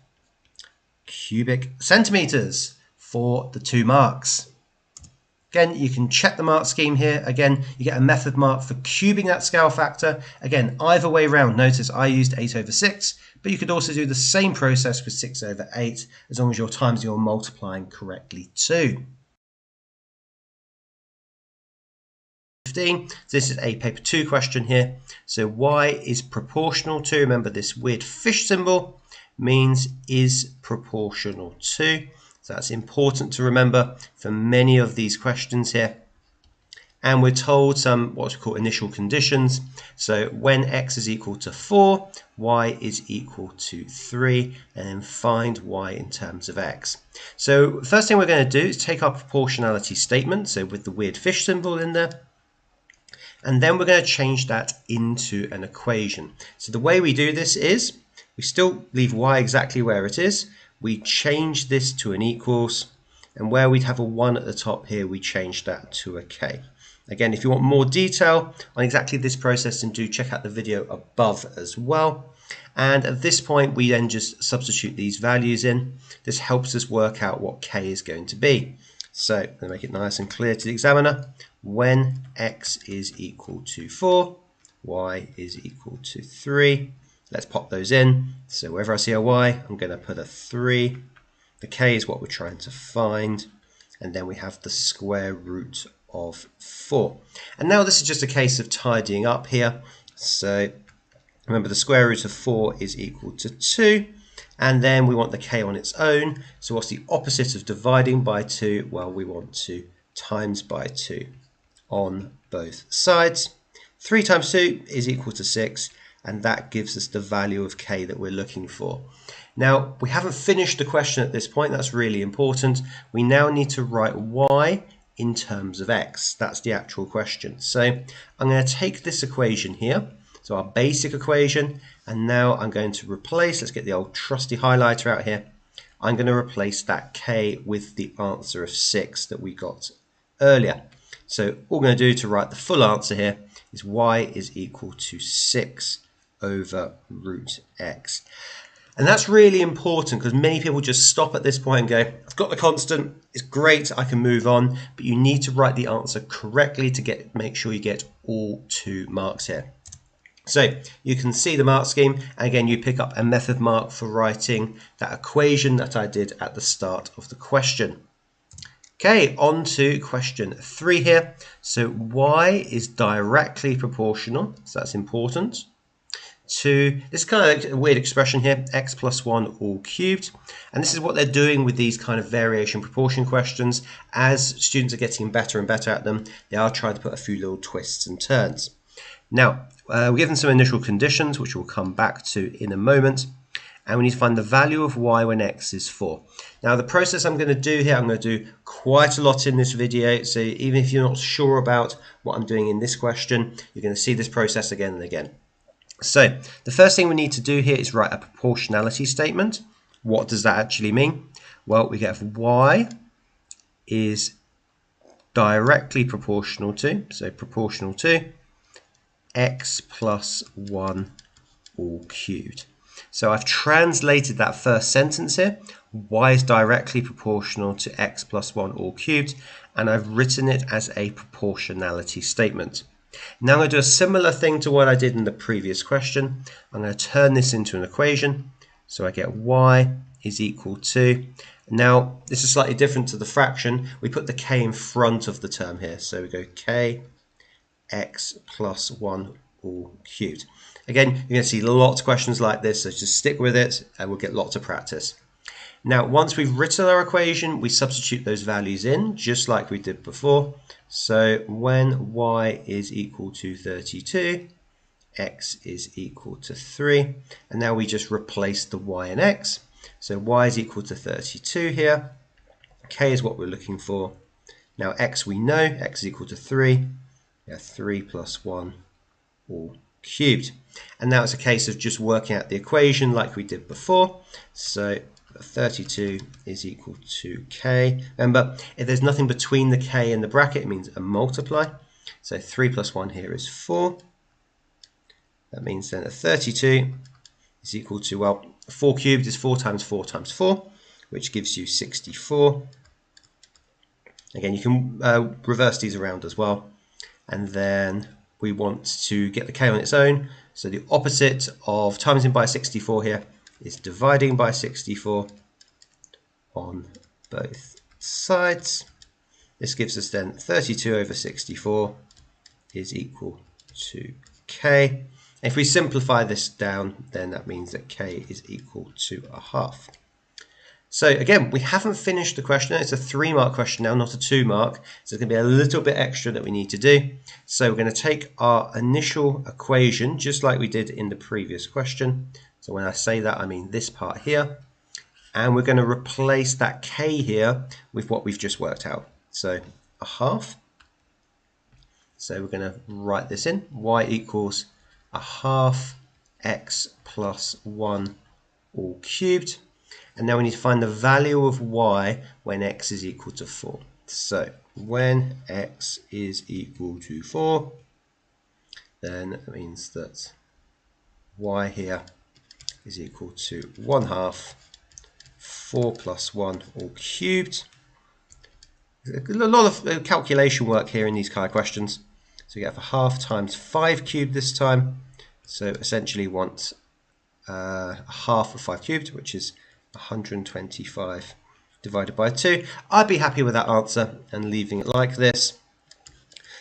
cubic centimeters for the 2 marks. Again, you can check the mark scheme here. Again, you get a method mark for cubing that scale factor. Again, either way round. Notice I used 8/6, but you could also do the same process with 6/8 as long as your times you're multiplying correctly too. 15. This is a paper 2 question here. So y is proportional to, remember this weird fish symbol means is proportional to. So that's important to remember for many of these questions here. And we're told some what we call initial conditions. So when x is equal to 4, y is equal to 3, and then find y in terms of x. So first thing we're going to do is take our proportionality statement, so with the weird fish symbol in there, and then we're going to change that into an equation. So the way we do this is we still leave y exactly where it is. We change this to an equals, and where we'd have a 1 at the top here, we change that to a k. Again, if you want more detail on exactly this process, then do check out the video above as well. And at this point, we then just substitute these values in. This helps us work out what k is going to be. So I'm going to make it nice and clear to the examiner. When x is equal to 4, y is equal to 3. Let's pop those in. So wherever I see a y, I'm going to put a 3. The k is what we're trying to find. And then we have the square root of 4. And now this is just a case of tidying up here. So remember the square root of 4 is equal to 2. And then we want the k on its own. So what's the opposite of dividing by 2? Well, we want to times by 2 on both sides. 3 times 2 is equal to 6, and that gives us the value of k that we're looking for. Now, we haven't finished the question at this point. That's really important. We now need to write y in terms of x. That's the actual question. So I'm going to take this equation here, so our basic equation, and now I'm going to replace, let's get the old trusty highlighter out here. I'm going to replace that k with the answer of 6 that we got earlier. So all we're going to do to write the full answer here is y is equal to 6 over root x. And that's really important because many people just stop at this point and go, I've got the constant, it's great, I can move on, but you need to write the answer correctly to make sure you get all 2 marks here. So you can see the mark scheme, and again you pick up a method mark for writing that equation that I did at the start of the question. Okay, on to question 3 here. So y is directly proportional, so that's important, to this kind of like a weird expression here, x plus 1 all cubed. And this is what they're doing with these kind of variation proportion questions. As students are getting better and better at them, they are trying to put a few little twists and turns. Now, we're given some initial conditions, which we'll come back to in a moment. And we need to find the value of y when x is 4. Now the process I'm going to do here, I'm going to do quite a lot in this video, so even if you're not sure about what I'm doing in this question, you're going to see this process again and again. So the first thing we need to do here is write a proportionality statement. What does that actually mean? Well, we get y is directly proportional to, so proportional to, x plus 1 all cubed. So I've translated that first sentence here, y is directly proportional to x plus 1 all cubed, and I've written it as a proportionality statement. Now I'm going to do a similar thing to what I did in the previous question. I'm going to turn this into an equation, so I get y is equal to, now this is slightly different to the fraction, we put the k in front of the term here, so we go k x plus 1 all cubed. Again, you're going to see lots of questions like this, so just stick with it and we'll get lots of practice. Now, once we've written our equation, we substitute those values in, just like we did before. So when y is equal to 32, x is equal to 3, and now we just replace the y and x. So y is equal to 32 here, k is what we're looking for. Now x we know, x is equal to 3, 3 plus 1 all cubed. And now it's a case of just working out the equation like we did before. So 32 is equal to k. Remember, if there's nothing between the k and the bracket, it means a multiply. So 3 plus 1 here is 4. That means then that 32 is equal to, well, 4 cubed is 4 times 4 times 4, which gives you 64. Again, you can reverse these around as well. And then we want to get the k on its own. So the opposite of timesing by 64 here is dividing by 64 on both sides. This gives us then 32 over 64 is equal to k. If we simplify this down, then that means that k is equal to a half. So again, we haven't finished the question. It's a 3-mark question now, not a 2-mark. So there's going to be a little bit extra that we need to do. So we're going to take our initial equation, just like we did in the previous question. So when I say that, I mean this part here. And we're going to replace that k here with what we've just worked out. So a half. So we're going to write this in. Y equals a half x plus 1 all cubed. And now we need to find the value of y when x is equal to 4. So when x is equal to 4, then that means that y here is equal to 1/2 4 plus 1 all cubed. A lot of calculation work here in these kind of questions. So you get a half times 5 cubed this time. So essentially you want a half of 5 cubed, which is 125 divided by 2. I'd be happy with that answer and leaving it like this.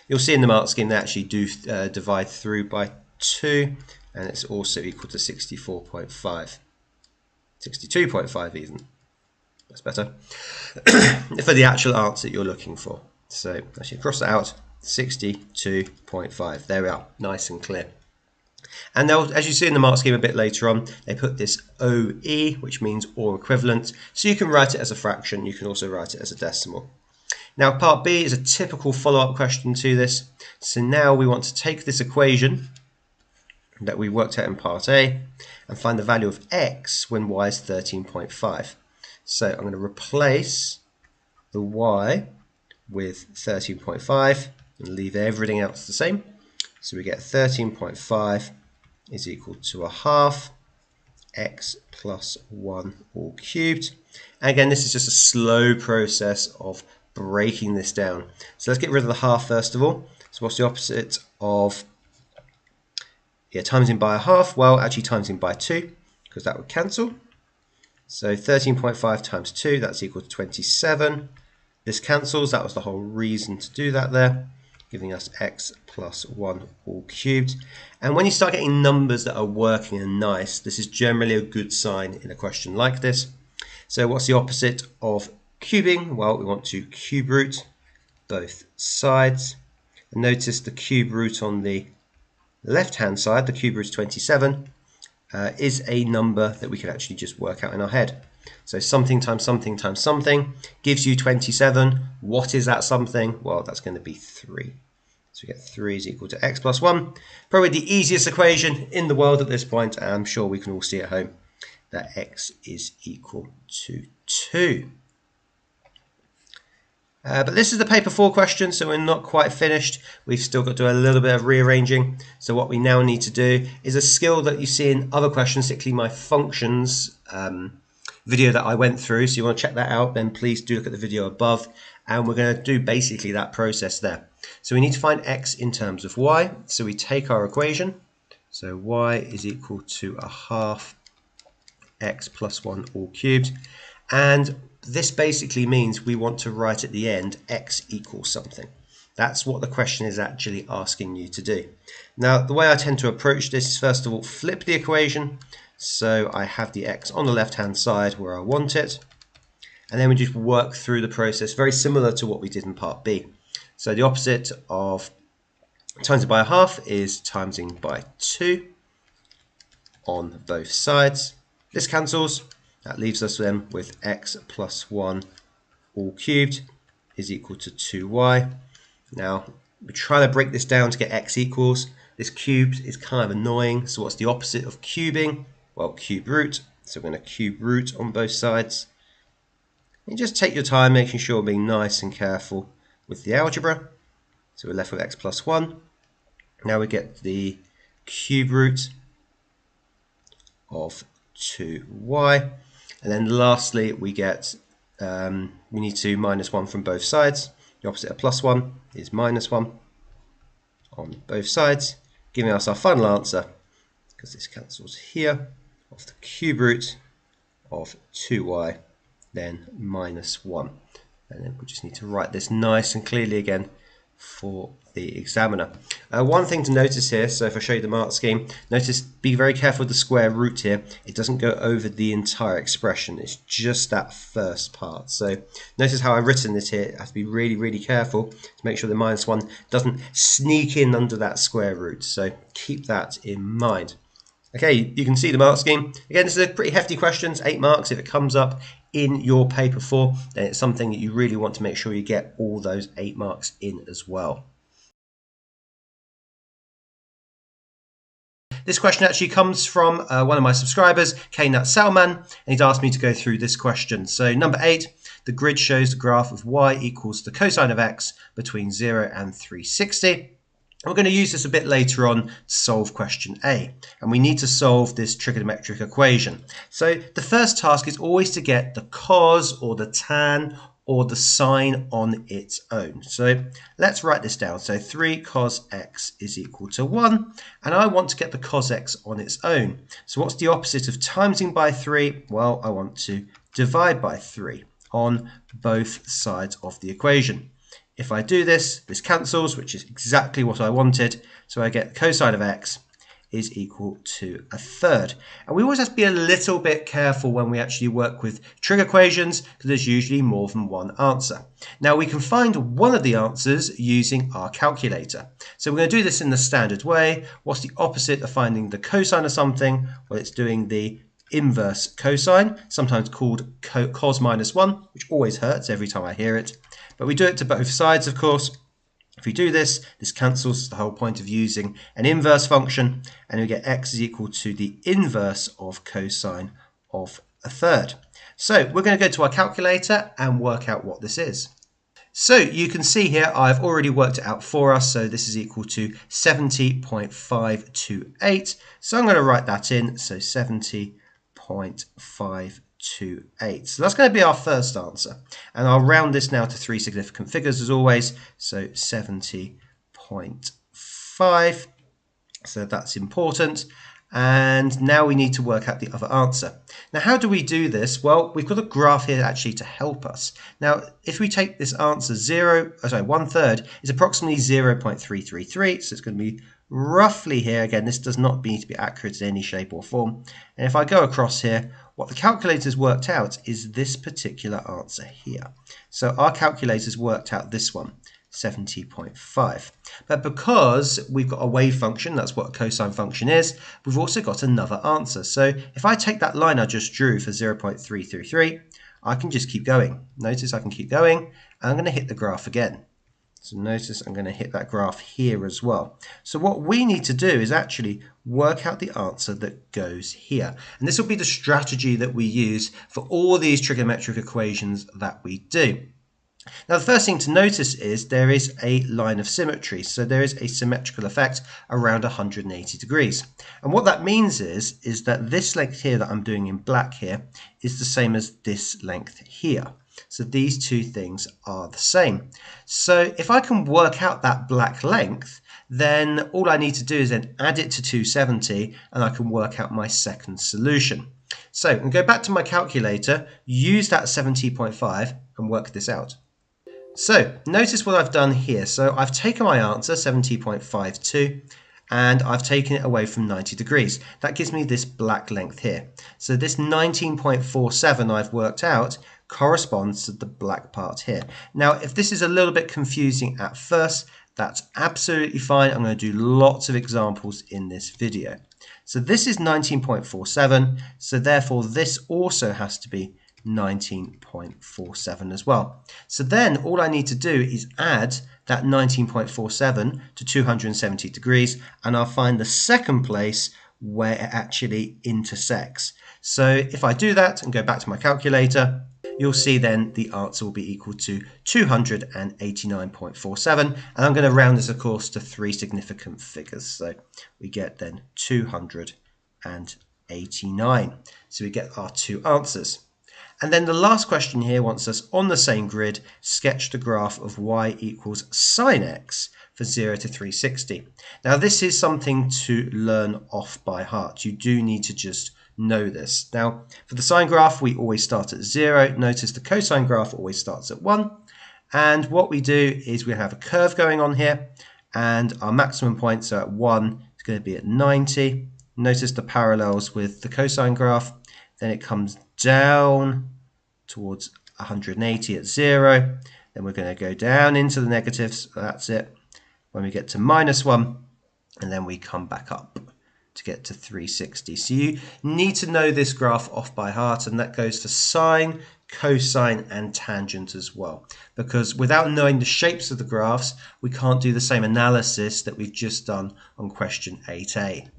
You'll see in the mark scheme they actually do divide through by 2, and it's also equal to 64.5. 62.5 even. That's better. For the actual answer you're looking for. So actually cross that out, 62.5. There we are, nice and clear. And they'll, as you see in the mark scheme a bit later on, they put this OE, which means or equivalent. So you can write it as a fraction, you can also write it as a decimal. Now part B is a typical follow-up question to this. So now we want to take this equation that we worked out in part A and find the value of x when y is 13.5. So I'm going to replace the y with 13.5 and leave everything else the same. So we get 13.5 is equal to a half x plus 1 all cubed. And again, this is just a slow process of breaking this down. So let's get rid of the half first of all. So what's the opposite of timesing by a half? Well, actually timesing by 2, because that would cancel. So 13.5 times 2, that's equal to 27. This cancels, that was the whole reason to do that there, giving us x plus 1 all cubed. And when you start getting numbers that are working and nice, this is generally a good sign in a question like this. So what's the opposite of cubing? Well, we want to cube root both sides. And notice the cube root on the left-hand side, the cube root is 27, is a number that we can actually just work out in our head. So something times something times something gives you 27. What is that something? Well, that's going to be 3. So we get 3 is equal to x plus 1. Probably the easiest equation in the world at this point, and I'm sure we can all see at home that x is equal to 2. But this is the paper 4 question, so we're not quite finished. We've still got to do a little bit of rearranging. So what we now need to do is a skill that you see in other questions, particularly my functions video that I went through. So you want to check that out, then please do look at the video above. And we're going to do basically that process there. So we need to find x in terms of y. So we take our equation. So y is equal to a half x plus 1 all cubed. And this basically means we want to write at the end x equals something. That's what the question is actually asking you to do. Now, the way I tend to approach this is first of all flip the equation. So I have the x on the left-hand side where I want it. And then we just work through the process, very similar to what we did in part B. So the opposite of timesing by a half is timesing by 2 on both sides. This cancels. That leaves us then with x plus 1 all cubed is equal to 2y. Now, we try to break this down to get x equals. This cubed is kind of annoying, so what's the opposite of cubing? Well, cube root. So we're going to cube root on both sides. And just take your time, making sure being nice and careful with the algebra. So we're left with x plus 1. Now we get the cube root of 2y. And then lastly, we get, we need to minus 1 from both sides. The opposite of plus 1 is minus 1 on both sides, giving us our final answer, because this cancels here, of the cube root of 2y, then minus 1. And then we just need to write this nice and clearly again for the examiner. One thing to notice here, so if I show you the mark scheme, notice, be very careful with the square root here. It doesn't go over the entire expression, it's just that first part. So notice how I've written this here. I have to be really, really careful to make sure the minus 1 doesn't sneak in under that square root. So keep that in mind. Okay, you can see the mark scheme. Again, this is a pretty hefty question, it's 8 marks. If it comes up in your paper 4, then it's something that you really want to make sure you get all those 8 marks in as well. This question actually comes from one of my subscribers, Knut Salman, and he's asked me to go through this question. So number 8, the grid shows the graph of y equals the cosine of x between 0 and 360. We're going to use this a bit later on to solve question A, and we need to solve this trigonometric equation. So the first task is always to get the cos or the tan or the sine on its own. So let's write this down. So 3 cos x is equal to 1, and I want to get the cos x on its own. So what's the opposite of timesing by 3? Well, I want to divide by 3 on both sides of the equation. If I do this, this cancels, which is exactly what I wanted. So I get cosine of x is equal to 1/3. And we always have to be a little bit careful when we actually work with trig equations, because there's usually more than one answer. Now we can find one of the answers using our calculator. So we're going to do this in the standard way. What's the opposite of finding the cosine of something? Well, it's doing the inverse cosine, sometimes called cos minus 1, which always hurts every time I hear it. But we do it to both sides, of course. If we do this, this cancels, the whole point of using an inverse function, and we get x is equal to the inverse of cosine of 1/3. So we're going to go to our calculator and work out what this is. So you can see here I've already worked it out for us, so this is equal to 70.528. So I'm going to write that in, so 70.528. So that's going to be our first answer, and I'll round this now to 3 significant figures as always, so 70.5, so that's important. And now we need to work out the other answer. Now how do we do this? Well, we've got a graph here actually to help us. Now if we take this answer 1/3 is approximately 0.333, so it's going to be roughly here. Again, this does not need to be accurate in any shape or form. And if I go across here, what the calculator's worked out is this particular answer here. So our calculator's worked out this one, 70.5. But because we've got a wave function, that's what a cosine function is, we've also got another answer. So if I take that line I just drew for 0.333, I can just keep going. Notice I can keep going, and I'm going to hit the graph again. So notice I'm going to hit that graph here as well. So what we need to do is actually work out the answer that goes here. And this will be the strategy that we use for all these trigonometric equations that we do. Now the first thing to notice is there is a line of symmetry, so there is a symmetrical effect around 180 degrees. And what that means is that this length here that I'm doing in black here is the same as this length here. So these two things are the same. So if I can work out that black length, then all I need to do is then add it to 270, and I can work out my second solution. So I'm going to go back to my calculator, use that 70.5 and work this out. So notice what I've done here. So I've taken my answer, 70.52, and I've taken it away from 90 degrees. That gives me this black length here. So this 19.47 I've worked out corresponds to the black part here. Now, if this is a little bit confusing at first, that's absolutely fine. I'm going to do lots of examples in this video. So this is 19.47, so therefore this also has to be 19.47 as well. So then all I need to do is add that 19.47 to 270 degrees, and I'll find the second place where it actually intersects. So if I do that and go back to my calculator, you'll see then the answer will be equal to 289.47. And I'm going to round this, of course, to 3 significant figures. So we get then 289. So we get our 2 answers. And then the last question here wants us, on the same grid, sketch the graph of y equals sine x for 0 to 360. Now this is something to learn off by heart. You do need to just know this. Now for the sine graph we always start at 0. Notice the cosine graph always starts at 1. And what we do is we have a curve going on here, and our maximum points are at 1. It's going to be at 90. Notice the parallels with the cosine graph. Then it comes down towards 180 at 0. Then we're going to go down into the negatives. That's it. When we get to -1, and then we come back up to get to 360. So you need to know this graph off by heart, and that goes for sine, cosine, and tangent as well. Because without knowing the shapes of the graphs, we can't do the same analysis that we've just done on question 8a.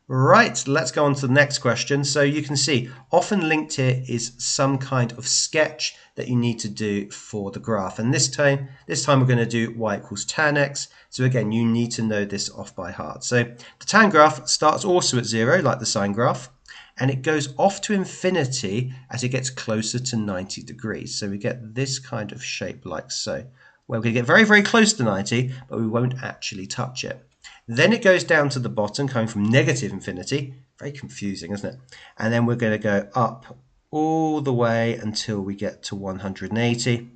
Right, let's go on to the next question. So you can see often linked here is some kind of sketch that you need to do for the graph. And this time we're going to do y equals tan x. So again, you need to know this off by heart. So the tan graph starts also at 0, like the sine graph, and it goes off to infinity as it gets closer to 90 degrees. So we get this kind of shape like so, where we're going to get very, very close to 90, but we won't actually touch it. Then it goes down to the bottom, coming from negative infinity. Very confusing, isn't it? And then we're going to go up all the way until we get to 180.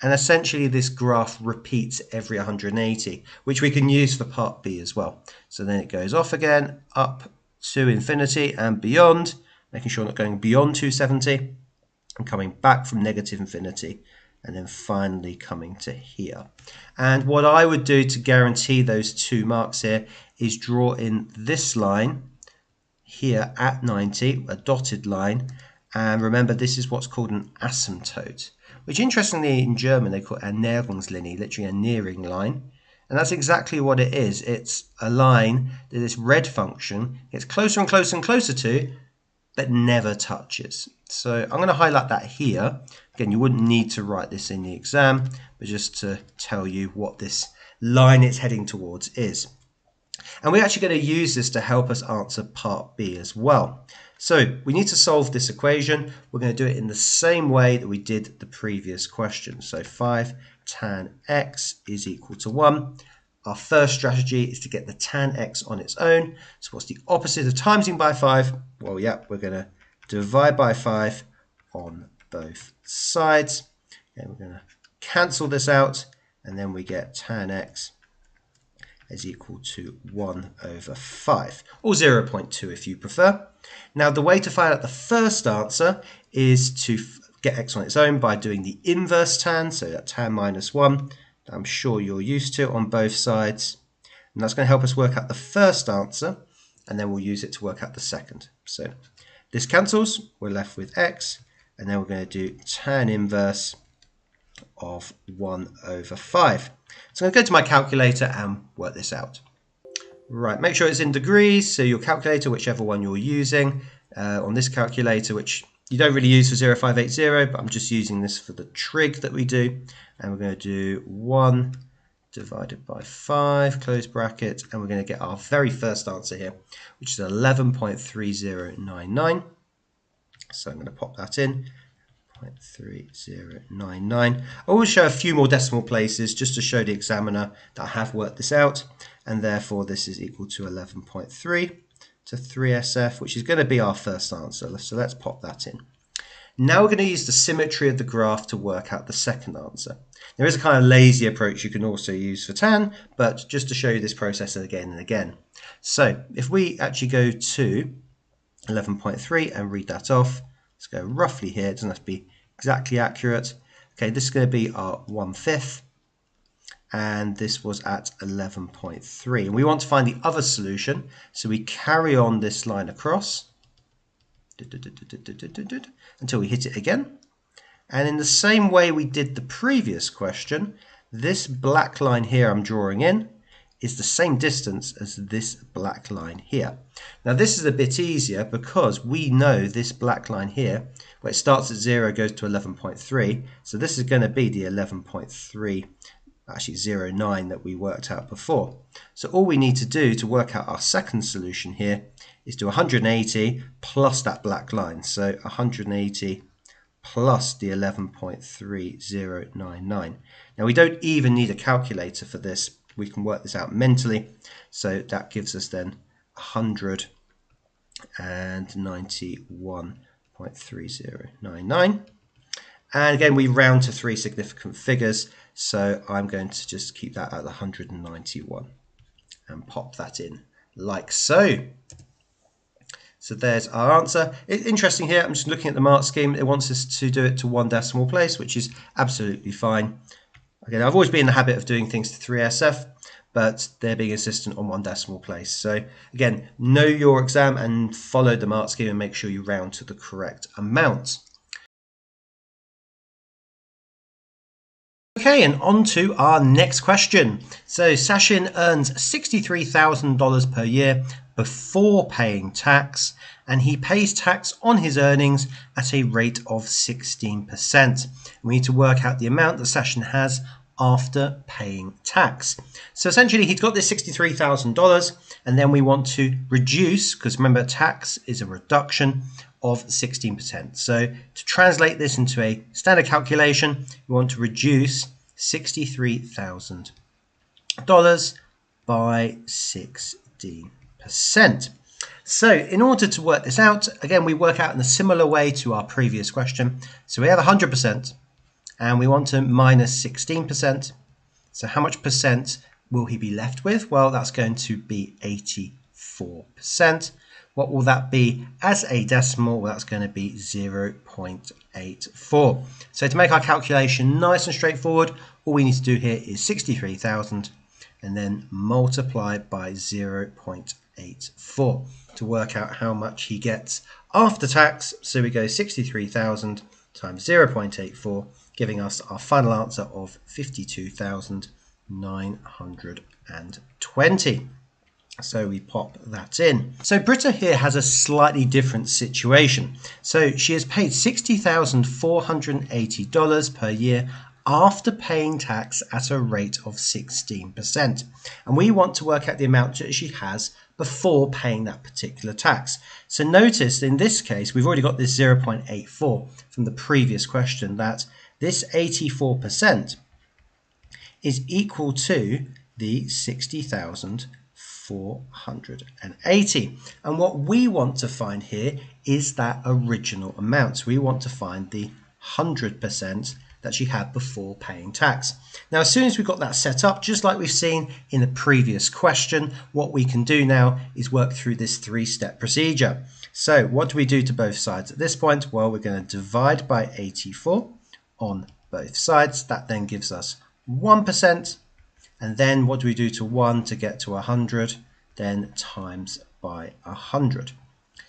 And essentially this graph repeats every 180, which we can use for part B as well. So then it goes off again, up to infinity and beyond, making sure not going beyond 270, and coming back from negative infinity, and then finally coming to here. And what I would do to guarantee those 2 marks here is draw in this line here at 90, a dotted line. And remember, this is what's called an asymptote, which interestingly in German they call Annäherungslinie, literally a nearing line. And that's exactly what it is. It's a line that this red function gets closer and closer and closer to, but never touches. So I'm going to highlight that here. Again, you wouldn't need to write this in the exam, but just to tell you what this line it's heading towards is. And we're actually going to use this to help us answer part B as well. So we need to solve this equation. We're going to do it in the same way that we did the previous question. So 5 tan x is equal to 1. Our first strategy is to get the tan x on its own. So what's the opposite of timesing by 5? Well, yeah, we're going to divide by 5 on both sides. And we're going to cancel this out, and then we get tan x is equal to 1 over 5, or 0.2 if you prefer. Now, the way to find out the first answer is to get x on its own by doing the inverse tan, so that tan minus 1, that I'm sure you're used to on both sides. And that's going to help us work out the first answer, and then we'll use it to work out the second. So this cancels, we're left with x, and then we're going to do tan inverse of 1 over 5. So I'm going to go to my calculator and work this out. Right, make sure it's in degrees, so your calculator, whichever one you're using, on this calculator, which you don't really use for 0580, but I'm just using this for the trig that we do. And we're going to do 1 divided by 5, close bracket, and we're going to get our very first answer here, which is 11.3099. So I'm going to pop that in. 0.3099. I will show a few more decimal places just to show the examiner that I have worked this out, and therefore this is equal to 11.3 to 3SF, which is going to be our first answer. So let's pop that in. Now we're going to use the symmetry of the graph to work out the second answer. There is a kind of lazy approach you can also use for tan, but just to show you this process again and again. So if we actually go to 11.3 and read that off, let's go roughly here, it doesn't have to be exactly accurate. Okay, this is going to be our 1/5, and this was at 11.3. And we want to find the other solution, so we carry on this line across until we hit it again. And in the same way we did the previous question, this black line here I'm drawing in is the same distance as this black line here. Now this is a bit easier because we know this black line here, where it starts at 0, goes to 11.3. So this is going to be the 11.3, actually 09 that we worked out before. So all we need to do to work out our second solution here is do 180 plus that black line. So 180 plus the 11.3099. Now we don't even need a calculator for this. We can work this out mentally. So that gives us then 191.3099. And again, we round to 3 significant figures. So I'm going to just keep that at 191 and pop that in like so. So there's our answer. It's interesting here, I'm just looking at the mark scheme. It wants us to do it to 1 decimal place, which is absolutely fine. Again, I've always been in the habit of doing things to 3SF, but they're being insistent on 1 decimal place. So again, know your exam and follow the mark scheme and make sure you round to the correct amount. Okay, and on to our next question. So Sachin earns $63,000 per year before paying tax, and he pays tax on his earnings at a rate of 16%. We need to work out the amount that Sachin has after paying tax. So essentially he's got this $63,000, and then we want to reduce, because remember tax is a reduction of 16%. So to translate this into a standard calculation, we want to reduce $63,000 by 16%. So in order to work this out, again, we work out in a similar way to our previous question. So we have 100% and we want to minus 16%. So how much percent will he be left with? Well, that's going to be 84%. What will that be as a decimal? Well, that's going to be 0.84. So to make our calculation nice and straightforward, all we need to do here is 63,000 and then multiply by 0.84 to work out how much he gets after tax. So we go 63,000 times 0.84, giving us our final answer of 52,920. So we pop that in. So Britta here has a slightly different situation. So she has paid $60,480 per year after paying tax at a rate of 16%. And we want to work out the amount that she has before paying that particular tax. So notice in this case, we've already got this 0.84 from the previous question, that this 84% is equal to the 60,480. And what we want to find here is that original amount. So we want to find the 100% that she had before paying tax. Now, as soon as we've got that set up, just like we've seen in the previous question, what we can do now is work through this 3-step procedure. So what do we do to both sides at this point? Well, we're going to divide by 84 on both sides. That then gives us 1%. And then what do we do to 1 to get to 100? Then times by 100.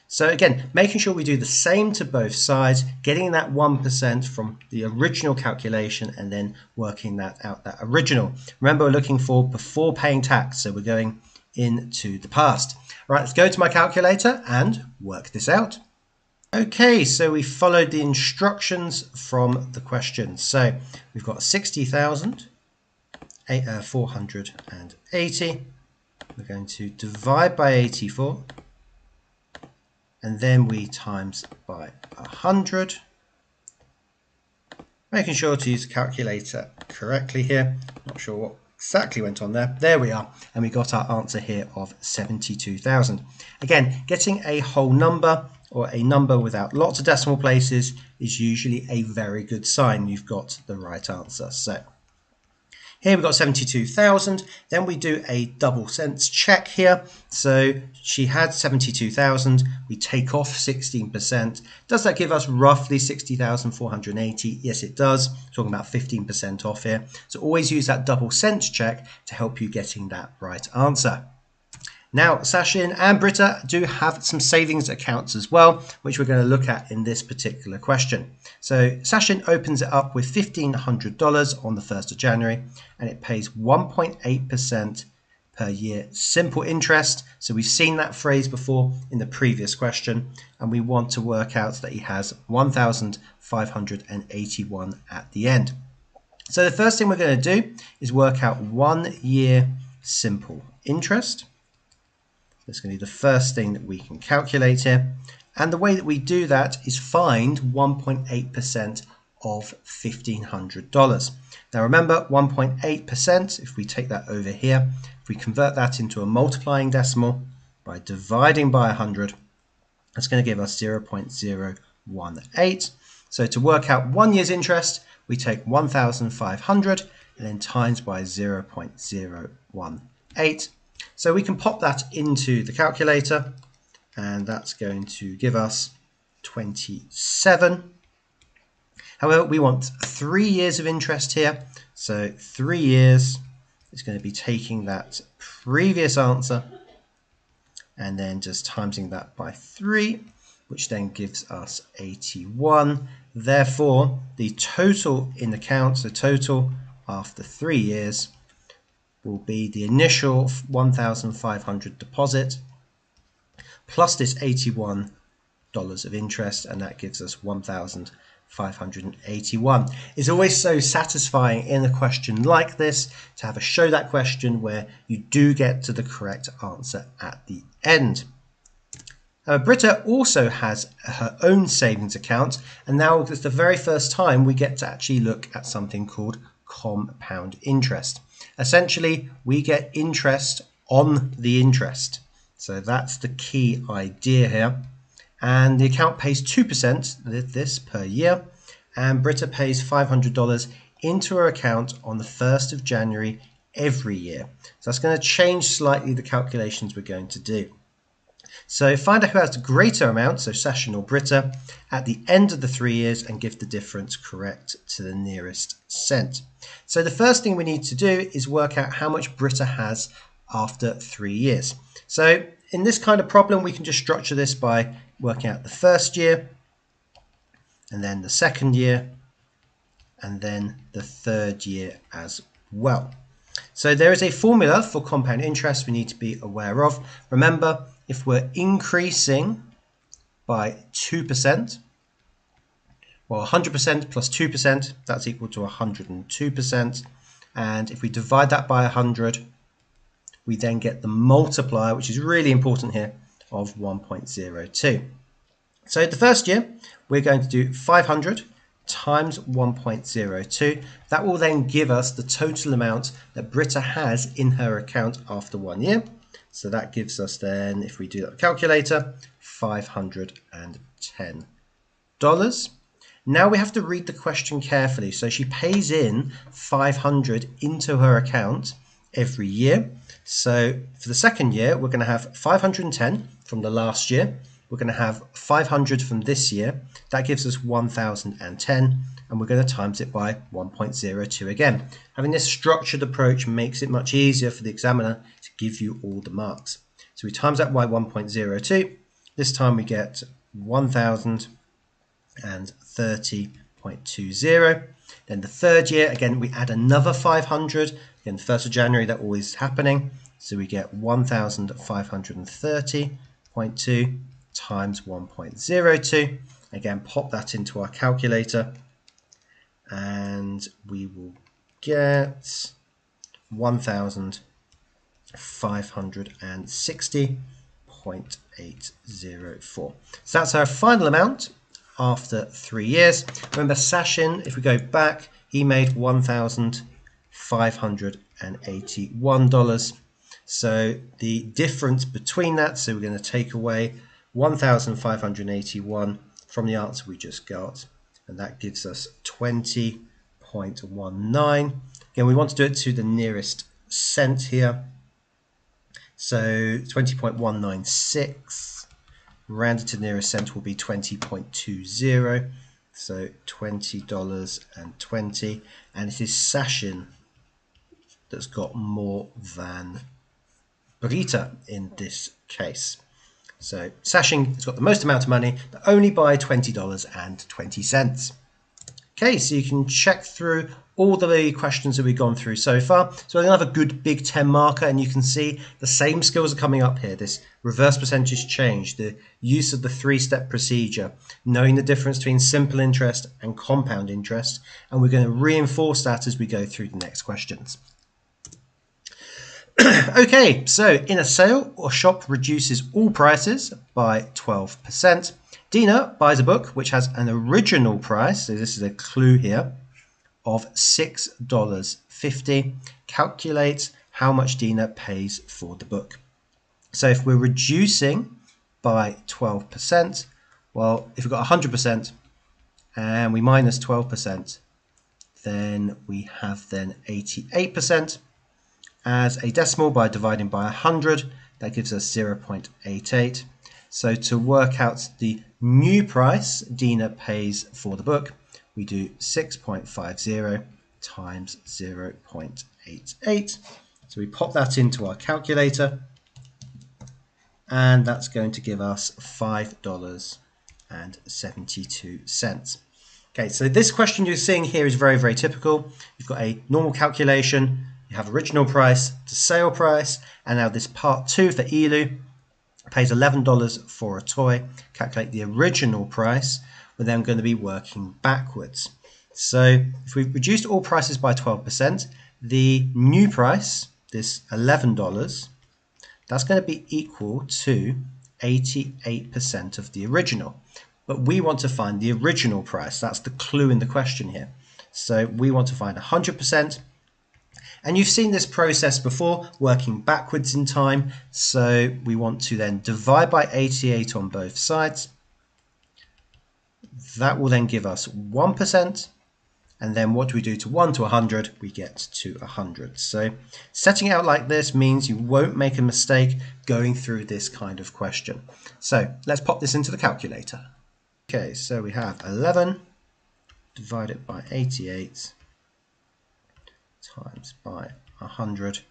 So again, making sure we do the same to both sides, getting that 1% from the original calculation and then working that out, that original. Remember, we're looking for before paying tax, so we're going into the past. All right, let's go to my calculator and work this out. Okay, so we followed the instructions from the question. So we've got 60,480. We're going to divide by 84. And then we times by 100. Making sure to use the calculator correctly here. Not sure what exactly went on there. There we are. And we got our answer here of 72,000. Again, getting a whole number or a number without lots of decimal places is usually a very good sign you've got the right answer. So here we've got 72,000. Then we do a double sense check here. So she had 72,000. We take off 16%. Does that give us roughly 60,480? Yes, it does. We're talking about 15% off here. So always use that double sense check to help you getting that right answer. Now, Sachin and Britta do have some savings accounts as well, which we're going to look at in this particular question. So Sachin opens it up with $1,500 on the 1st of January, and it pays 1.8% per year simple interest. So we've seen that phrase before in the previous question, and we want to work out that he has 1,581 at the end. So the first thing we're going to do is work out 1 year simple interest. That's going to be the first thing that we can calculate here. And the way that we do that is find 1.8% of $1,500. Now remember, 1.8%, if we take that over here, if we convert that into a multiplying decimal by dividing by 100, that's going to give us 0.018. So to work out 1 year's interest, we take 1,500 and then times by 0.018. So we can pop that into the calculator, and that's going to give us 27. However, we want 3 years of interest here. So 3 years is going to be taking that previous answer and then just timesing that by 3, which then gives us 81. Therefore, the total in the count, so total after 3 years, will be the initial 1,500 deposit plus this $81 of interest, and that gives us 1,581. It's always so satisfying in a question like this to have a show that question where you do get to the correct answer at the end. Britta also has her own savings account, and now it's the very first time we get to actually look at something called compound interest. Essentially, we get interest on the interest. So that's the key idea here. And the account pays 2% this per year, and Britta pays $500 into her account on the 1st of January every year. So that's going to change slightly the calculations we're going to do. So find out who has the greater amount, so Session or Britta, at the end of the 3 years and give the difference correct to the nearest cent. So the first thing we need to do is work out how much Britta has after 3 years. So in this kind of problem, we can just structure this by working out the first year, and then the second year, and then the third year as well. So there is a formula for compound interest we need to be aware of. Remember, if we're increasing by 2%, well, 100% plus 2%, that's equal to 102%. And if we divide that by 100, we then get the multiplier, which is really important here, of 1.02. So the first year, we're going to do 500 times 1.02. That will then give us the total amount that Britta has in her account after 1 year. So that gives us then, if we do that calculator, $510. Now we have to read the question carefully. So she pays in 500 into her account every year. So for the second year, we're going to have 510 from the last year. We're going to have 500 from this year. That gives us 1,010, and we're going to times it by 1.02 again. Having this structured approach makes it much easier for the examiner to give you all the marks. So we times that by 1.02. This time we get 1,030.20. Then the third year, again, we add another 500. Again, the 1st of January, that always is happening. So we get 1,530.2 times 1.02. Again, pop that into our calculator, and we will get 1,560.804. So that's our final amount after 3 years. Remember, Sachin, if we go back, he made $1,581. So the difference between that, so we're going to take away 1,581 from the answer we just got, and that gives us 20.19. Again, we want to do it to the nearest cent here. So 20.196, rounded to the nearest cent will be 20.20. So $20.20, and it is Sachin that's got more than Britta in this case. So Sachin has got the most amount of money, but only by $20.20. Okay, so you can check through all the questions that we've gone through so far. So we're going to have a good big 10 marker, and you can see the same skills are coming up here. This reverse percentage change, the use of the three-step procedure, knowing the difference between simple interest and compound interest, and we're going to reinforce that as we go through the next questions. Okay, so in a sale, a shop reduces all prices by 12%. Dina buys a book which has an original price, so this is a clue here, of $6.50. Calculate how much Dina pays for the book. So if we're reducing by 12%, well, if we've got 100% and we minus 12%, then we have then 88%. As a decimal by dividing by 100, that gives us 0.88. So to work out the new price Dina pays for the book, we do 6.50 times 0.88. So we pop that into our calculator, and that's going to give us $5.72. Okay, so this question you're seeing here is very, very typical. You've got a normal calculation, you have original price to sale price, and now this part 2 for Elu pays $11 for a toy. Calculate the original price. We're then going to be working backwards. So if we've reduced all prices by 12%, the new price, this $11, that's going to be equal to 88% of the original. But we want to find the original price. That's the clue in the question here. So we want to find 100%. And you've seen this process before, working backwards in time. So we want to then divide by 88 on both sides. That will then give us 1%. And then what do we do to 1 to 100? We get to 100. So setting it out like this means you won't make a mistake going through this kind of question. So let's pop this into the calculator. Okay, so we have 11 divided by 88 times by 100.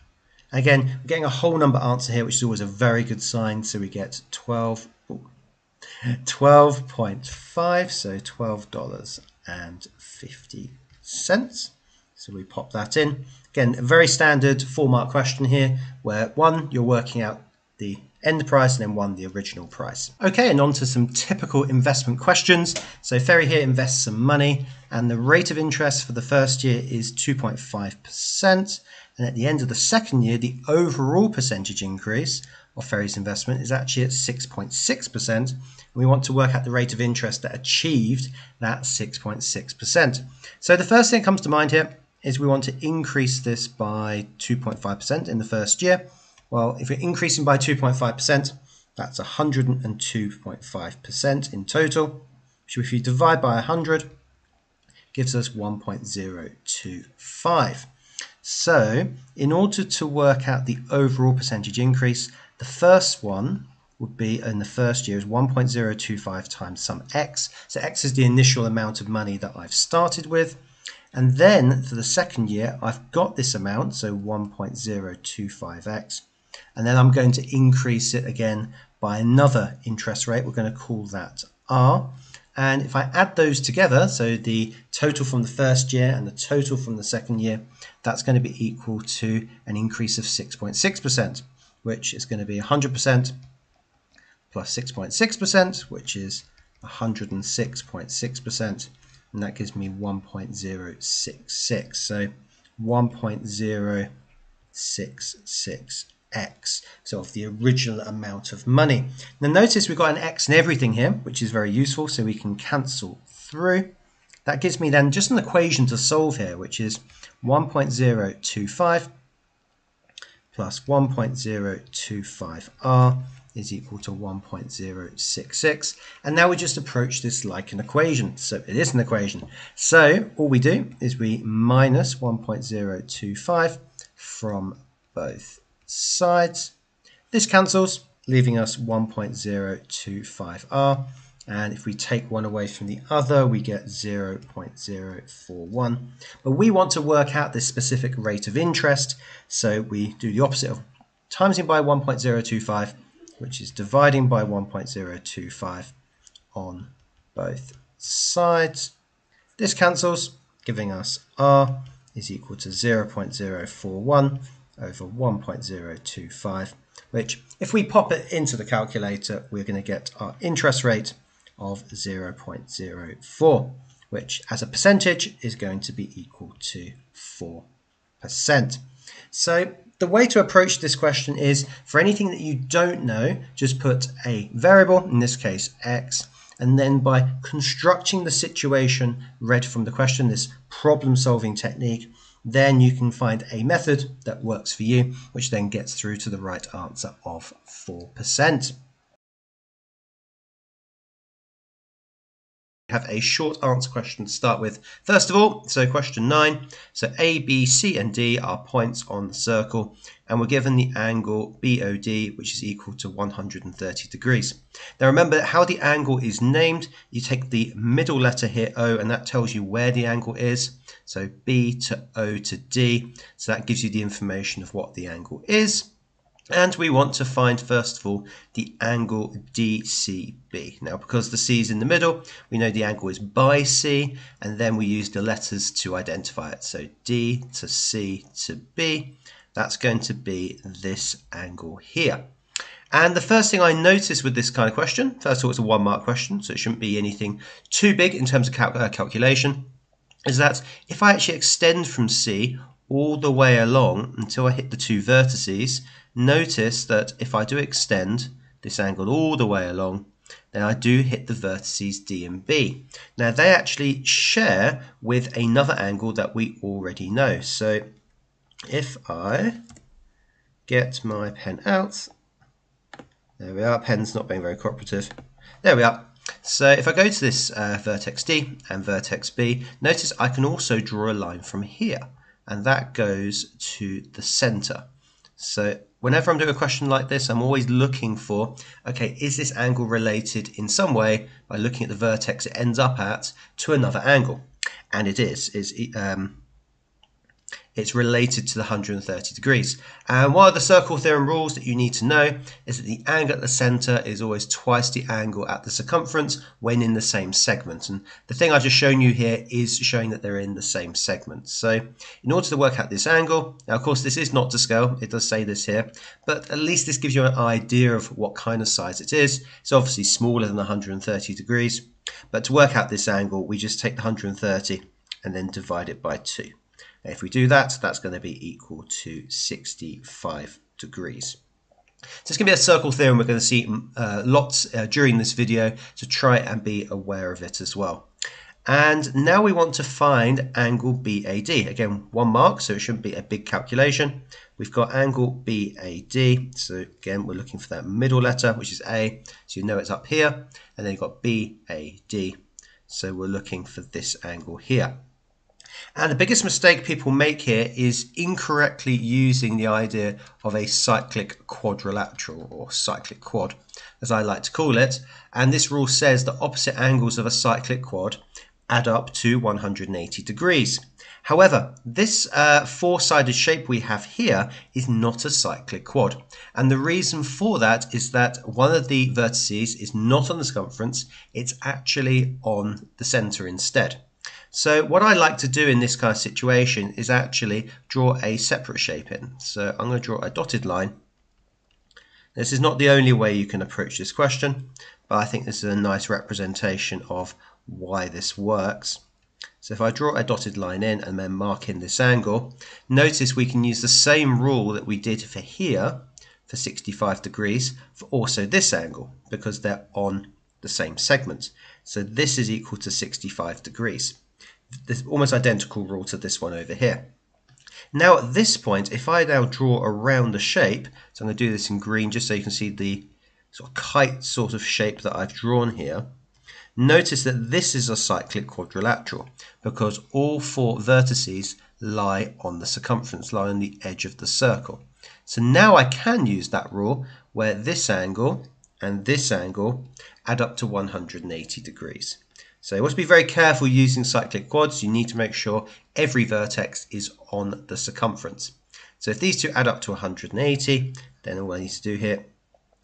Again, we're getting a whole number answer here, which is always a very good sign. So we get 12.5, so $12.50. So we pop that in. Again, a very standard 4-mark question here, where 1, you're working out the end price, and then 1, the original price. Okay, and on to some typical investment questions. So Ferry here invests some money, and the rate of interest for the first year is 2.5%. And at the end of the second year, the overall percentage increase of Ferry's investment is actually at 6.6%. We want to work out the rate of interest that achieved that 6.6%. So the first thing that comes to mind here is we want to increase this by 2.5% in the first year. Well, if we're increasing by 2.5%, that's 102.5% in total. So if you divide by 100, gives us 1.025. So in order to work out the overall percentage increase, the first one would be in the first year is 1.025 times some x. So x is the initial amount of money that I've started with. And then for the second year, I've got this amount, so 1.025x. And then I'm going to increase it again by another interest rate. We're going to call that R. And if I add those together, so the total from the first year and the total from the second year, that's going to be equal to an increase of 6.6%, which is going to be 100% plus 6.6%, which is 106.6%. And that gives me 1.066. So 1.066x. So of the original amount of money. Now notice we've got an x in everything here, which is very useful, so we can cancel through. That gives me then just an equation to solve here, which is 1.025 plus 1.025r is equal to 1.066. And now we just approach this like an equation. So it is an equation. So all we do is we minus 1.025 from both sides. This cancels, leaving us 1.025r. And if we take one away from the other, we get 0.041. But we want to work out this specific rate of interest. So we do the opposite of timesing by 1.025, which is dividing by 1.025 on both sides. This cancels, giving us r is equal to 0.041 over 1.025, which if we pop it into the calculator, we're going to get our interest rate of 0.04, which as a percentage is going to be equal to 4%. So the way to approach this question is, for anything that you don't know, just put a variable, in this case x, and then by constructing the situation read from the question, this problem-solving technique, then you can find a method that works for you, which then gets through to the right answer of 4%. Have a short answer question to start with. First of all, so question 9. So A, B, C and D are points on the circle, and we're given the angle BOD, which is equal to 130 degrees. Now remember how the angle is named. You take the middle letter here, O, and that tells you where the angle is. So B to O to D. So that gives you the information of what the angle is. And we want to find, first of all, the angle DCB. Now, because the C is in the middle, we know the angle is by C, and then we use the letters to identify it. So D to C to B, that's going to be this angle here. And the first thing I notice with this kind of question, first of all, it's a 1-mark question, so it shouldn't be anything too big in terms of calculation, is that if I actually extend from C all the way along until I hit the 2 vertices, notice that if I do extend this angle all the way along, then I do hit the vertices D and B. Now they actually share with another angle that we already know. So if I get my pen out, there we are, pen's not being very cooperative. There we are. So if I go to this vertex D and vertex B, notice I can also draw a line from here, and that goes to the center. So whenever I'm doing a question like this, I'm always looking for, okay, is this angle related in some way by looking at the vertex it ends up at to another angle? And it is. It's related to the 130 degrees. And one of the circle theorem rules that you need to know is that the angle at the center is always twice the angle at the circumference when in the same segment. And the thing I've just shown you here is showing that they're in the same segment. So in order to work out this angle, now of course this is not to scale, it does say this here, but at least this gives you an idea of what kind of size it is. It's obviously smaller than 130 degrees, but to work out this angle, we just take the 130 and then divide it by 2. If we do that, that's going to be equal to 65 degrees. So it's going to be a circle theorem we're going to see lots during this video, so try and be aware of it as well. And now we want to find angle BAD. Again, 1 mark, so it shouldn't be a big calculation. We've got angle BAD, so again, we're looking for that middle letter, which is A, so you know it's up here. And then you've got BAD, so we're looking for this angle here. And the biggest mistake people make here is incorrectly using the idea of a cyclic quadrilateral, or cyclic quad, as I like to call it. And this rule says that opposite angles of a cyclic quad add up to 180 degrees. However, this 4-sided shape we have here is not a cyclic quad. And the reason for that is that one of the vertices is not on the circumference, it's actually on the center instead. So what I like to do in this kind of situation is actually draw a separate shape in. So I'm going to draw a dotted line. This is not the only way you can approach this question, but I think this is a nice representation of why this works. So if I draw a dotted line in and then mark in this angle, notice we can use the same rule that we did for here, for 65 degrees, for also this angle, because they're on the same segment. So this is equal to 65 degrees. This almost identical rule to this one over here. Now at this point, if I now draw around the shape, so I'm going to do this in green just so you can see the sort of kite sort of shape that I've drawn here, notice that this is a cyclic quadrilateral because all 4 vertices lie on the circumference, lie on the edge of the circle. So now I can use that rule where this angle and this angle add up to 180 degrees. So you want to be very careful using cyclic quads. You need to make sure every vertex is on the circumference. So if these two add up to 180, then all I need to do here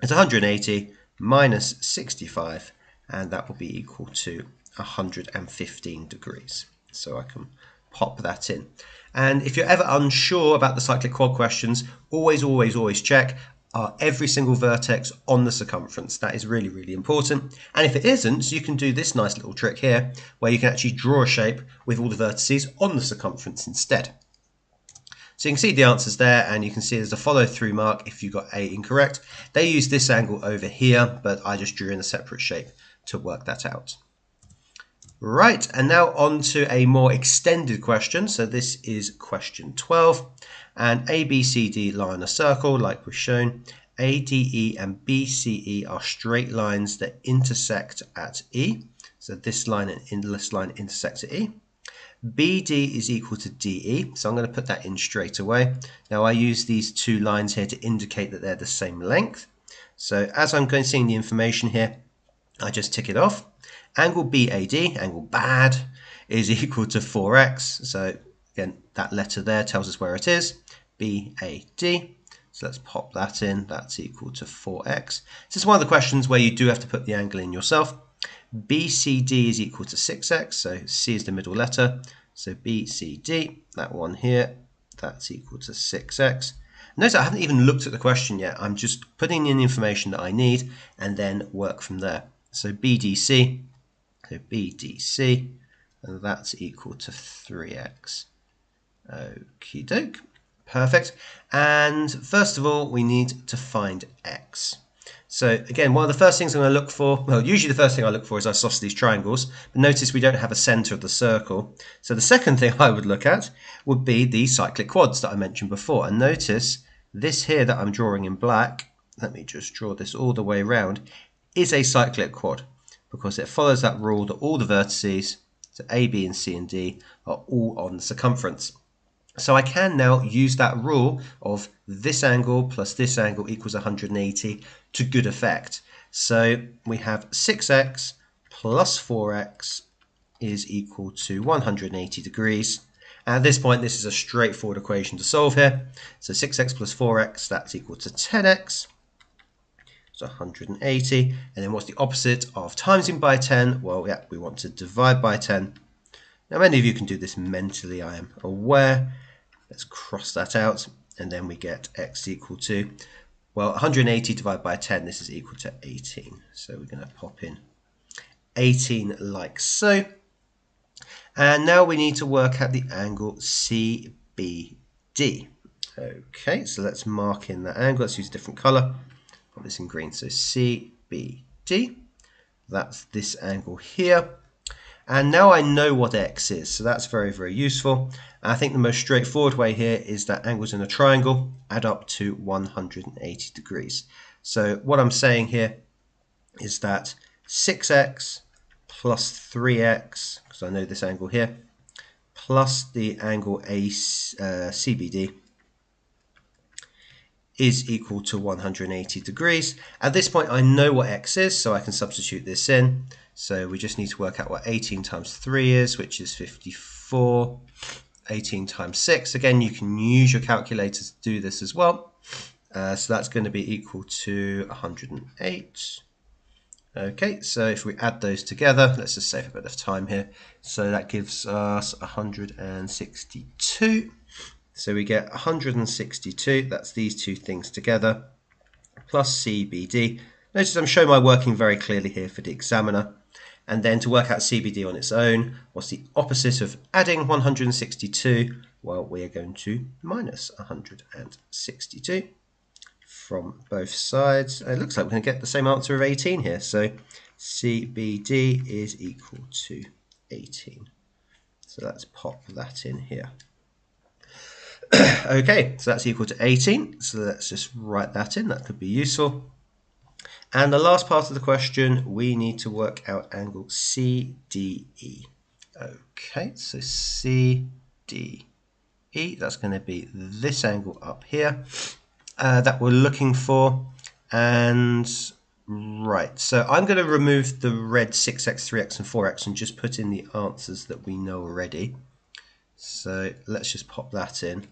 is 180 minus 65, and that will be equal to 115 degrees. So I can pop that in. And if you're ever unsure about the cyclic quad questions, always check, are every single vertex on the circumference? That is really, really important. And if it isn't, you can do this nice little trick here, where you can actually draw a shape with all the vertices on the circumference instead. So you can see the answers there, and you can see there's a follow through mark if you got A incorrect. They use this angle over here, but I just drew in a separate shape to work that out. Right, and now on to a more extended question. So this is question 12, and A, B, C, D lie in a circle like we've shown. A, D, E and B, C, E are straight lines that intersect at E. So this line and this line intersect at E. BD is equal to DE, so I'm going to put that in straight away. Now I use these two lines here to indicate that they're the same length. So as I'm going seeing the information here, I just tick it off. Angle BAD, angle bad, is equal to 4x. So again, that letter there tells us where it is, BAD. So let's pop that in, that's equal to 4x. This is one of the questions where you do have to put the angle in yourself. BCD is equal to 6x, so C is the middle letter. So BCD, that one here, that's equal to 6x. Notice I haven't even looked at the question yet. I'm just putting in the information that I need and then work from there. So BDC, and that's equal to 3x. Okie doke. Perfect. And first of all, we need to find x. So again, one of the first things I'm going to look for, well, usually the first thing I look for is isosceles triangles, but notice we don't have a center of the circle. So the second thing I would look at would be the cyclic quads that I mentioned before. And notice this here that I'm drawing in black, let me just draw this all the way around, is a cyclic quad because it follows that rule that all the vertices, so A, B, and C and D, are all on the circumference. So I can now use that rule of this angle plus this angle equals 180 to good effect. So we have 6x plus 4x is equal to 180 degrees. At this point, this is a straightforward equation to solve here. So 6x plus 4x, that's equal to 10x. So 180. And then what's the opposite of timesing by 10? Well, yeah, we want to divide by 10. Now, many of you can do this mentally, I am aware. Let's cross that out, and then we get x equal to, well, 180 divided by 10, this is equal to 18. So we're going to pop in 18 like so. And now we need to work out the angle CBD. Okay, so let's mark in that angle. Let's use a different color. Put this in green. So CBD, that's this angle here. And now I know what x is, so that's very, very useful. I think the most straightforward way here is that angles in a triangle add up to 180 degrees. So what I'm saying here is that 6x plus 3x, because I know this angle here, plus the angle CBD is equal to 180 degrees. At this point, I know what x is, so I can substitute this in. So we just need to work out what 18 times 3 is, which is 54. 18 times 6. Again, you can use your calculator to do this as well. So that's going to be equal to 108. Okay, so if we add those together, let's just save a bit of time here. So that gives us 162. So we get 162, that's these two things together, plus CBD. Notice I'm showing my working very clearly here for the examiner. And then to work out CBD on its own, what's the opposite of adding 162? Well, we are going to minus 162 from both sides. It looks like we're going to get the same answer of 18 here. So CBD is equal to 18. So let's pop that in here. Okay, so that's equal to 18. So let's just write that in. That could be useful. And the last part of the question, we need to work out angle CDE. Okay, so CDE, that's going to be this angle up here that we're looking for. And right, so I'm going to remove the red 6x, 3x, and 4x and just put in the answers that we know already. So let's just pop that in.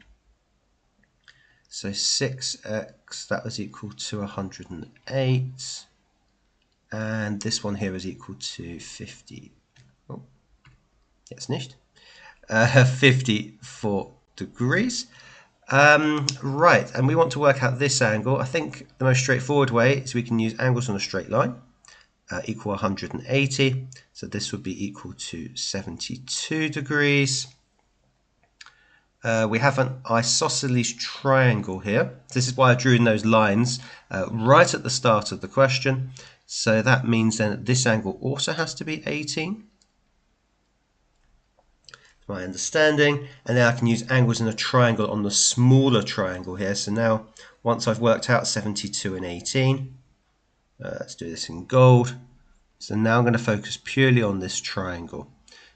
So 6x, that was equal to 108. and this one here is equal to 50. Oh, jetzt nicht. 54 degrees. Right, and we want to work out this angle. I think the most straightforward way is we can use angles on a straight line, equal 180. So this would be equal to 72 degrees. We have an isosceles triangle here. This is why I drew in those lines right at the start of the question. So that means then that this angle also has to be 18. My understanding, and then I can use angles in a triangle on the smaller triangle here. So now once I've worked out 72 and 18, let's do this in gold. So now I'm going to focus purely on this triangle.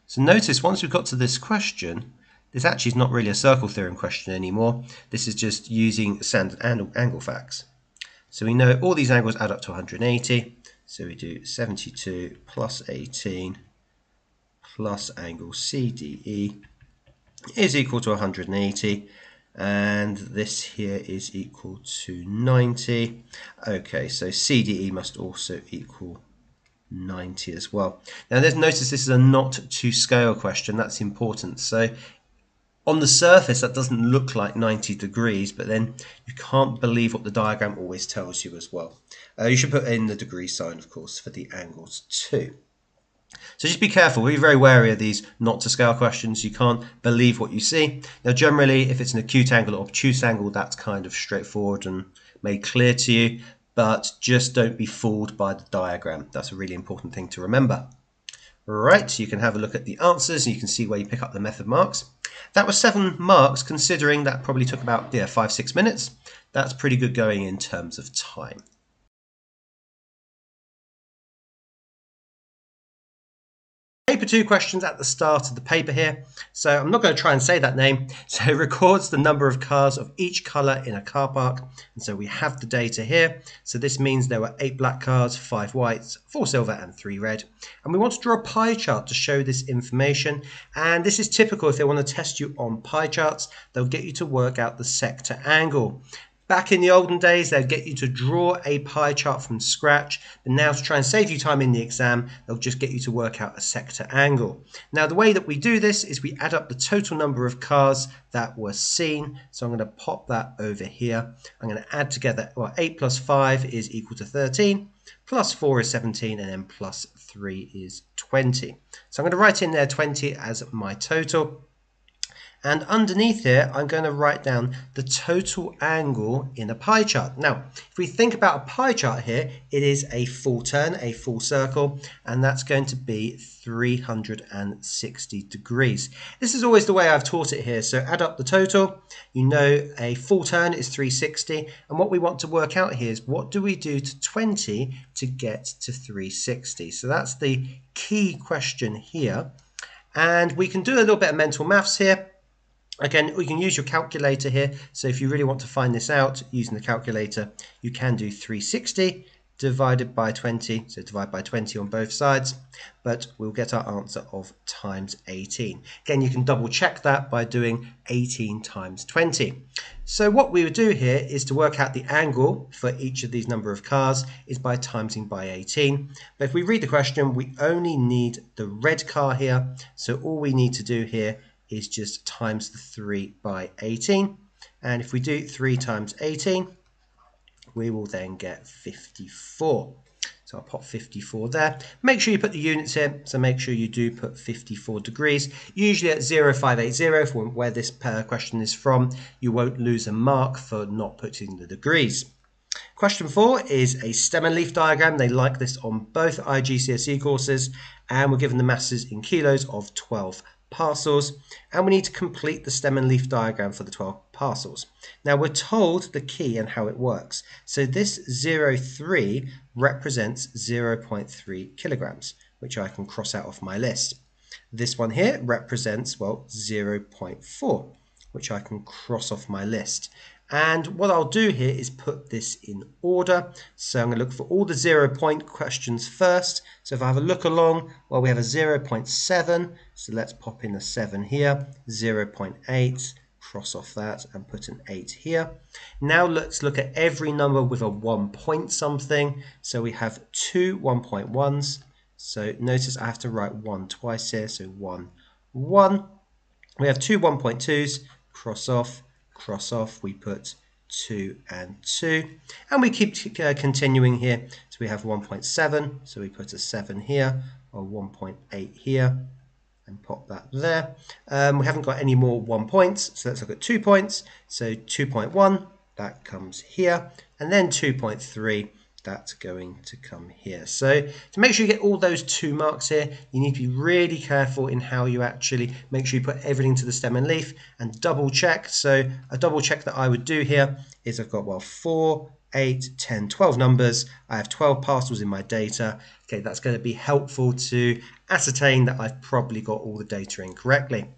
So notice once we've got to this question, this actually is not really a circle theorem question anymore. This is just using standard angle facts. So we know all these angles add up to 180. So we do 72 plus 18 plus angle CDE is equal to 180, and this here is equal to 90. Okay, so CDE must also equal 90 as well. Now notice this is a not to scale question. That's important. So on the surface that doesn't look like 90 degrees, but then you can't believe what the diagram always tells you as well. You should put in the degree sign, of course, for the angles too. So just be careful, be very wary of these not to scale questions. You can't believe what you see. Now generally, if it's an acute angle or obtuse angle, that's kind of straightforward and made clear to you, but just don't be fooled by the diagram. That's a really important thing to remember. Right, so you can have a look at the answers and you can see where you pick up the method marks. That was 7 marks, considering that probably took about 5-6 minutes. That's pretty good going in terms of time. Paper 2 questions at the start of the paper here. So I'm not going to try and say that name. So it records the number of cars of each colour in a car park. And so we have the data here. So this means there were 8 black cars, 5 whites, 4 silver and 3 red. And we want to draw a pie chart to show this information. And this is typical. If they want to test you on pie charts, they'll get you to work out the sector angle. Back in the olden days, they'd get you to draw a pie chart from scratch, but now to try and save you time in the exam, they'll just get you to work out a sector angle. Now, the way that we do this is we add up the total number of cars that were seen. So I'm going to pop that over here. I'm going to add together, well, 8 plus 5 is equal to 13, plus 4 is 17, and then plus 3 is 20. So I'm going to write in there 20 as my total. And underneath here, I'm going to write down the total angle in a pie chart. Now, if we think about a pie chart here, it is a full turn, a full circle, and that's going to be 360 degrees. This is always the way I've taught it here. So add up the total. You know a full turn is 360. And what we want to work out here is what do we do to 20 to get to 360? So that's the key question here. And we can do a little bit of mental maths here. Again, we can use your calculator here. So if you really want to find this out using the calculator, you can do 360 divided by 20. So divide by 20 on both sides, but we'll get our answer of times 18. Again, you can double check that by doing 18 times 20. So what we would do here is to work out the angle for each of these number of cars is by timesing by 18. But if we read the question, we only need the red car here. So all we need to do here is just times the 3 by 18. And if we do 3 times 18, we will then get 54. So I'll pop 54 there. Make sure you put the units here. So make sure you do put 54 degrees. Usually at 0580, from where this question is from, you won't lose a mark for not putting the degrees. Question 4 is a stem and leaf diagram. They like this on both IGCSE courses, and we're given the masses in kilos of 12 parcels, and we need to complete the stem and leaf diagram for the 12 parcels. Now we're told the key and how it works. So this 0.3 represents 0.3 kilograms, which I can cross out of my list. This one here represents, well, 0.4, which I can cross off my list. And what I'll do here is put this in order. So I'm going to look for all the 0 point questions first. So if I have a look along, well, we have a 0.7. So let's pop in a 7 here, 0.8, cross off that and put an 8 here. Now let's look at every number with a 1 point something. So we have two 1.1s. So notice I have to write 1 twice here. So 1, 1. We have two 1.2s, cross off, we put 2 and 2. And we keep continuing here. So we have 1.7, so we put a 7 here, or 1.8 here, and pop that there. We haven't got any more 1 points, so let's look at 2 points. So 2.1, that comes here, and then 2.3, that's going to come here. So to make sure you get all those 2 marks here, you need to be really careful in how you actually make sure you put everything to the stem and leaf and double check. So a double check that I would do here is I've got, well, 4, 8, 10, 12 numbers. I have 12 parcels in my data. Okay, that's going to be helpful to ascertain that I've probably got all the data in correctly.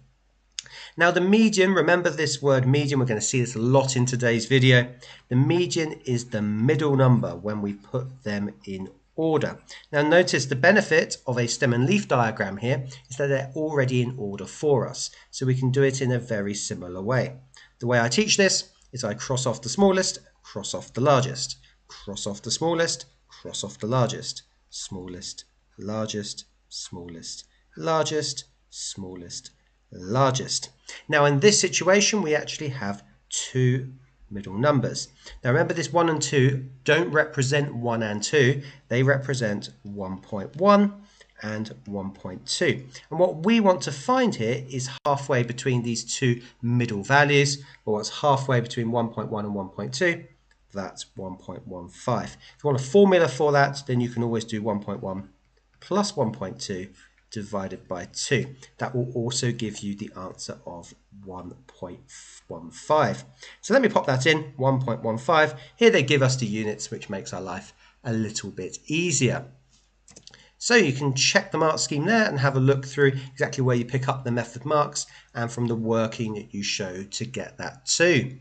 Now the median, remember this word median, we're going to see this a lot in today's video. The median is the middle number when we put them in order. Now notice the benefit of a stem and leaf diagram here is that they're already in order for us. So we can do it in a very similar way. The way I teach this is I cross off the smallest, cross off the largest, cross off the smallest, cross off the largest, smallest, largest, smallest, largest, smallest, largest. Now in this situation we actually have 2 middle numbers. Now remember, this 1 and 2 don't represent 1 and 2, they represent 1.1 and 1.2. And what we want to find here is halfway between these 2 middle values. Well, what's halfway between 1.1 and 1.2? That's 1.15. If you want a formula for that, then you can always do 1.1 plus 1.2 divided by 2. That will also give you the answer of 1.15. So let me pop that in, 1.15. Here they give us the units, which makes our life a little bit easier. So you can check the mark scheme there and have a look through exactly where you pick up the method marks and from the working that you show to get that too.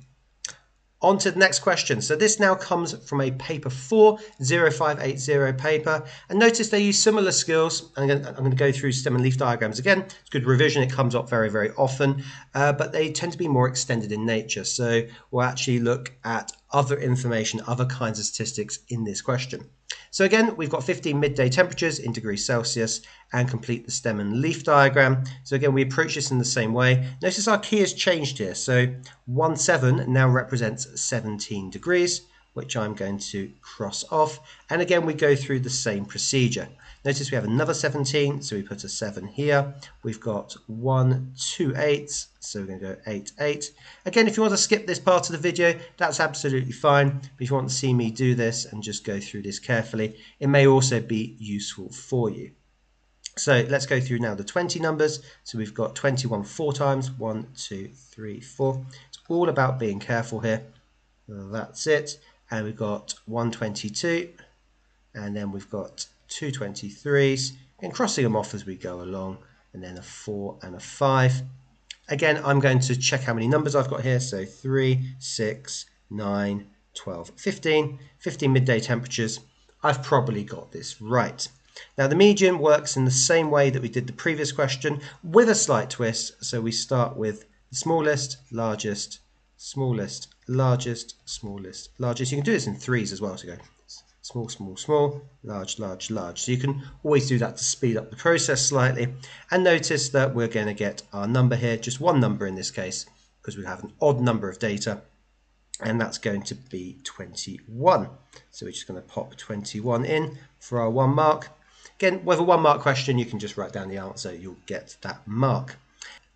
On to the next question. So this now comes from a paper 4, 0580 paper. And notice they use similar skills. I'm going to go through stem and leaf diagrams again. It's good revision. It comes up very, very often. But they tend to be more extended in nature. So we'll actually look at other information, other kinds of statistics in this question. So again, we've got 15 midday temperatures in degrees Celsius and complete the stem and leaf diagram. So again, we approach this in the same way. Notice our key has changed here. So 17 now represents 17 degrees, which I'm going to cross off. And again, we go through the same procedure. Notice we have another 17, so we put a 7 here. We've got 1, 2 8s, so we're going to go 8, 8. Again, if you want to skip this part of the video, that's absolutely fine. But if you want to see me do this and just go through this carefully, it may also be useful for you. So let's go through now the 20 numbers. So we've got 21 4 times, 1, 2, 3, 4. It's all about being careful here. That's it. And we've got 122, and then we've got 2 23s, and crossing them off as we go along, and then a 4 and a 5. Again, I'm going to check how many numbers I've got here. So 3, 6, 9, 12, 15. 15 midday temperatures. I've probably got this right. Now the median works in the same way that we did the previous question with a slight twist. So we start with the smallest, largest, smallest, largest, smallest, largest. You can do this in threes as well. So go small, small, small, large, large, large. So you can always do that to speed up the process slightly. And notice that we're going to get our number here, just one number in this case, because we have an odd number of data. And that's going to be 21. So we're just going to pop 21 in for our 1 mark. Again, with a 1 mark question, you can just write down the answer. You'll get that mark.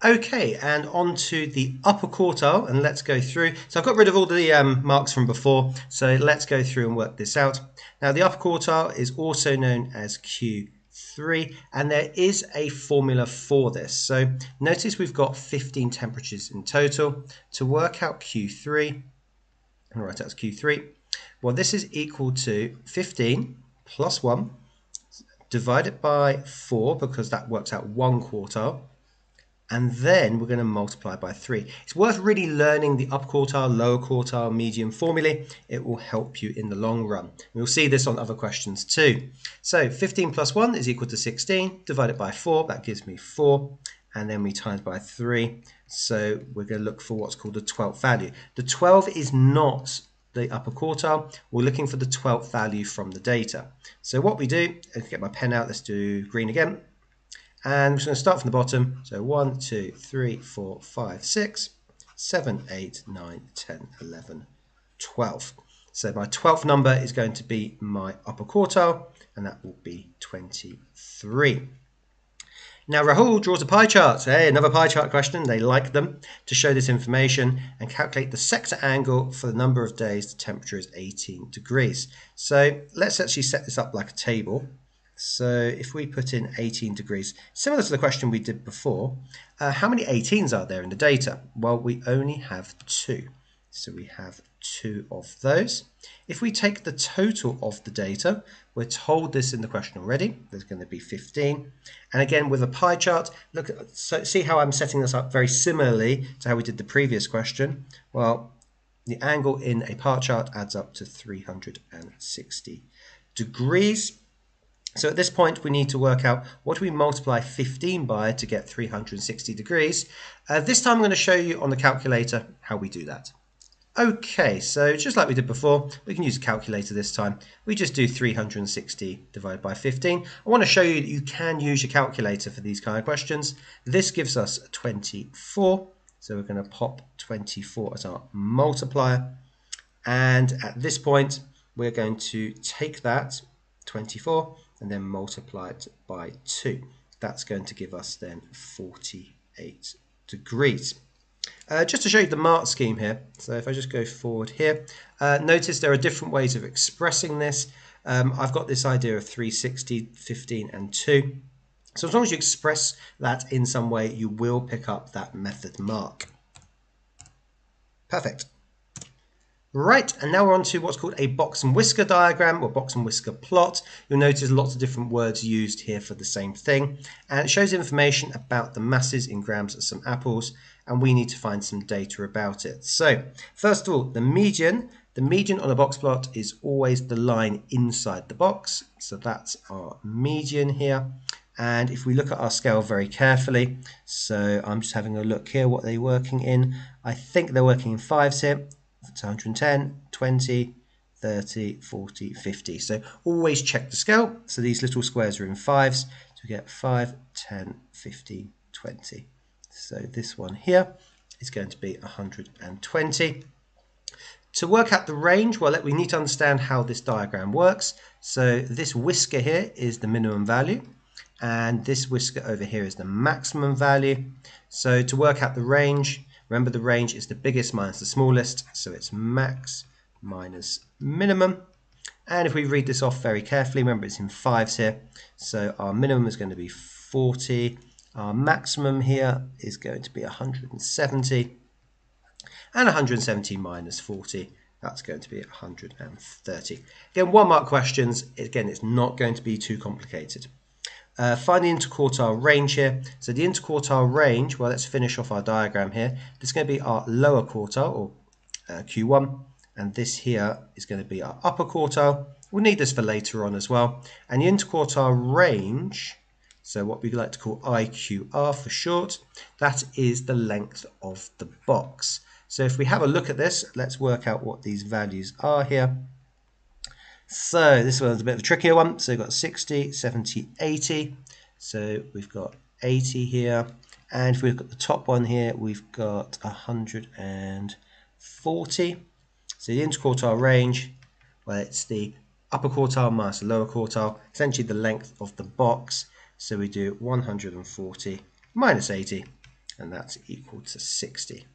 Okay, and on to the upper quartile, and let's go through. So I've got rid of all the marks from before, so let's go through and work this out. Now the upper quartile is also known as Q3, and there is a formula for this. So notice we've got 15 temperatures in total. To work out Q3, I'll write out as Q3, well, this is equal to 15 plus 1 divided by 4, because that works out 1 quartile. And then we're going to multiply by 3. It's worth really learning the upper quartile, lower quartile, median formulae. It will help you in the long run. We'll see this on other questions too. So 15 plus 1 is equal to 16, divided by 4, that gives me 4. and then we times by 3. So we're going to look for what's called the 12th value. The 12 is not the upper quartile. We're looking for the 12th value from the data. So what we do, I'll get my pen out, let's do green again. And we're just going to start from the bottom. So 1, 2, 3, 4, 5, 6, 7, 8, 9, 10, 11, 12. So my 12th number is going to be my upper quartile, and that will be 23. Now Rahul draws a pie chart. Hey, another pie chart question. They like them to show this information and calculate the sector angle for the number of days the temperature is 18 degrees. So let's actually set this up like a table. So if we put in 18 degrees, similar to the question we did before, how many 18s are there in the data? Well, we only have 2. So we have 2 of those. If we take the total of the data, we're told this in the question already, there's going to be 15. And again, with a pie chart, look, so see how I'm setting this up very similarly to how we did the previous question. Well, the angle in a pie chart adds up to 360 degrees. So at this point, we need to work out what do we multiply 15 by to get 360 degrees. This time I'm going to show you on the calculator how we do that. Okay, so just like we did before, we can use a calculator this time. We just do 360 divided by 15. I want to show you that you can use your calculator for these kind of questions. This gives us 24. So we're going to pop 24 as our multiplier. And at this point, we're going to take that 24 and then multiply it by 2. That's going to give us then 48 degrees. Just to show you the mark scheme here, so if I just go forward here, notice there are different ways of expressing this. I've got this idea of 360, 15 and 2. So as long as you express that in some way, you will pick up that method mark. Perfect. Right, and now we're on to what's called a box and whisker diagram or box and whisker plot. You'll notice lots of different words used here for the same thing. And it shows information about the masses in grams of some apples, and we need to find some data about it. So, first of all, the median on a box plot is always the line inside the box. So that's our median here. And if we look at our scale very carefully, so I'm just having a look here, what they're working in. I think they're working in 5s here. It's 110, 20, 30, 40, 50. So always check the scale. So these little squares are in 5s. So we get 5, 10, 15, 20. So this one here is going to be 120. To work out the range, well, we need to understand how this diagram works. So this whisker here is the minimum value, and this whisker over here is the maximum value. So to work out the range, remember the range is the biggest minus the smallest, so it's max minus minimum. And if we read this off very carefully, remember it's in 5s here, so our minimum is going to be 40. Our maximum here is going to be 170, and 170 minus 40, that's going to be 130. Again, 1 mark questions, again, it's not going to be too complicated. Find the interquartile range here. So the interquartile range, well, let's finish off our diagram here. This is going to be our lower quartile, or Q1, and this here is going to be our upper quartile. We'll need this for later on as well. And the interquartile range, so what we like to call IQR for short, that is the length of the box. So if we have a look at this, let's work out what these values are here. So this one's a bit of a trickier one. So we've got 60, 70, 80. So we've got 80 here. And if we look at the top one here, we've got 140. So the interquartile range, well, it's the upper quartile minus the lower quartile, essentially the length of the box. So we do 140 minus 80, and that's equal to 60.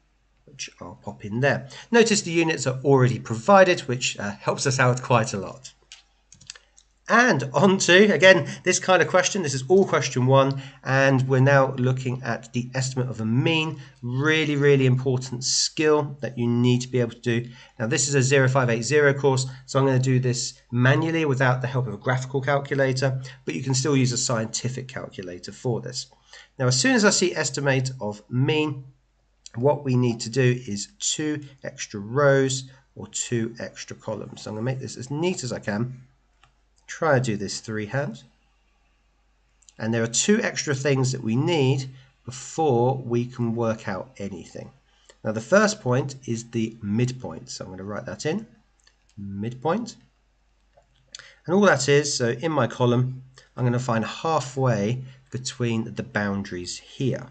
Which I'll pop in there. Notice the units are already provided, which helps us out quite a lot. And on to, again, this kind of question. This is all question 1, and we're now looking at the estimate of a mean. Really, really important skill that you need to be able to do. Now, this is a 0580 course, so I'm going to do this manually without the help of a graphical calculator, but you can still use a scientific calculator for this. Now, as soon as I see estimate of mean, what we need to do is 2 extra rows or 2 extra columns. So I'm going to make this as neat as I can. Try to do this freehand. And there are 2 extra things that we need before we can work out anything. Now the first point is the midpoint, so I'm going to write that in, midpoint. And all that is, so in my column, I'm going to find halfway between the boundaries here.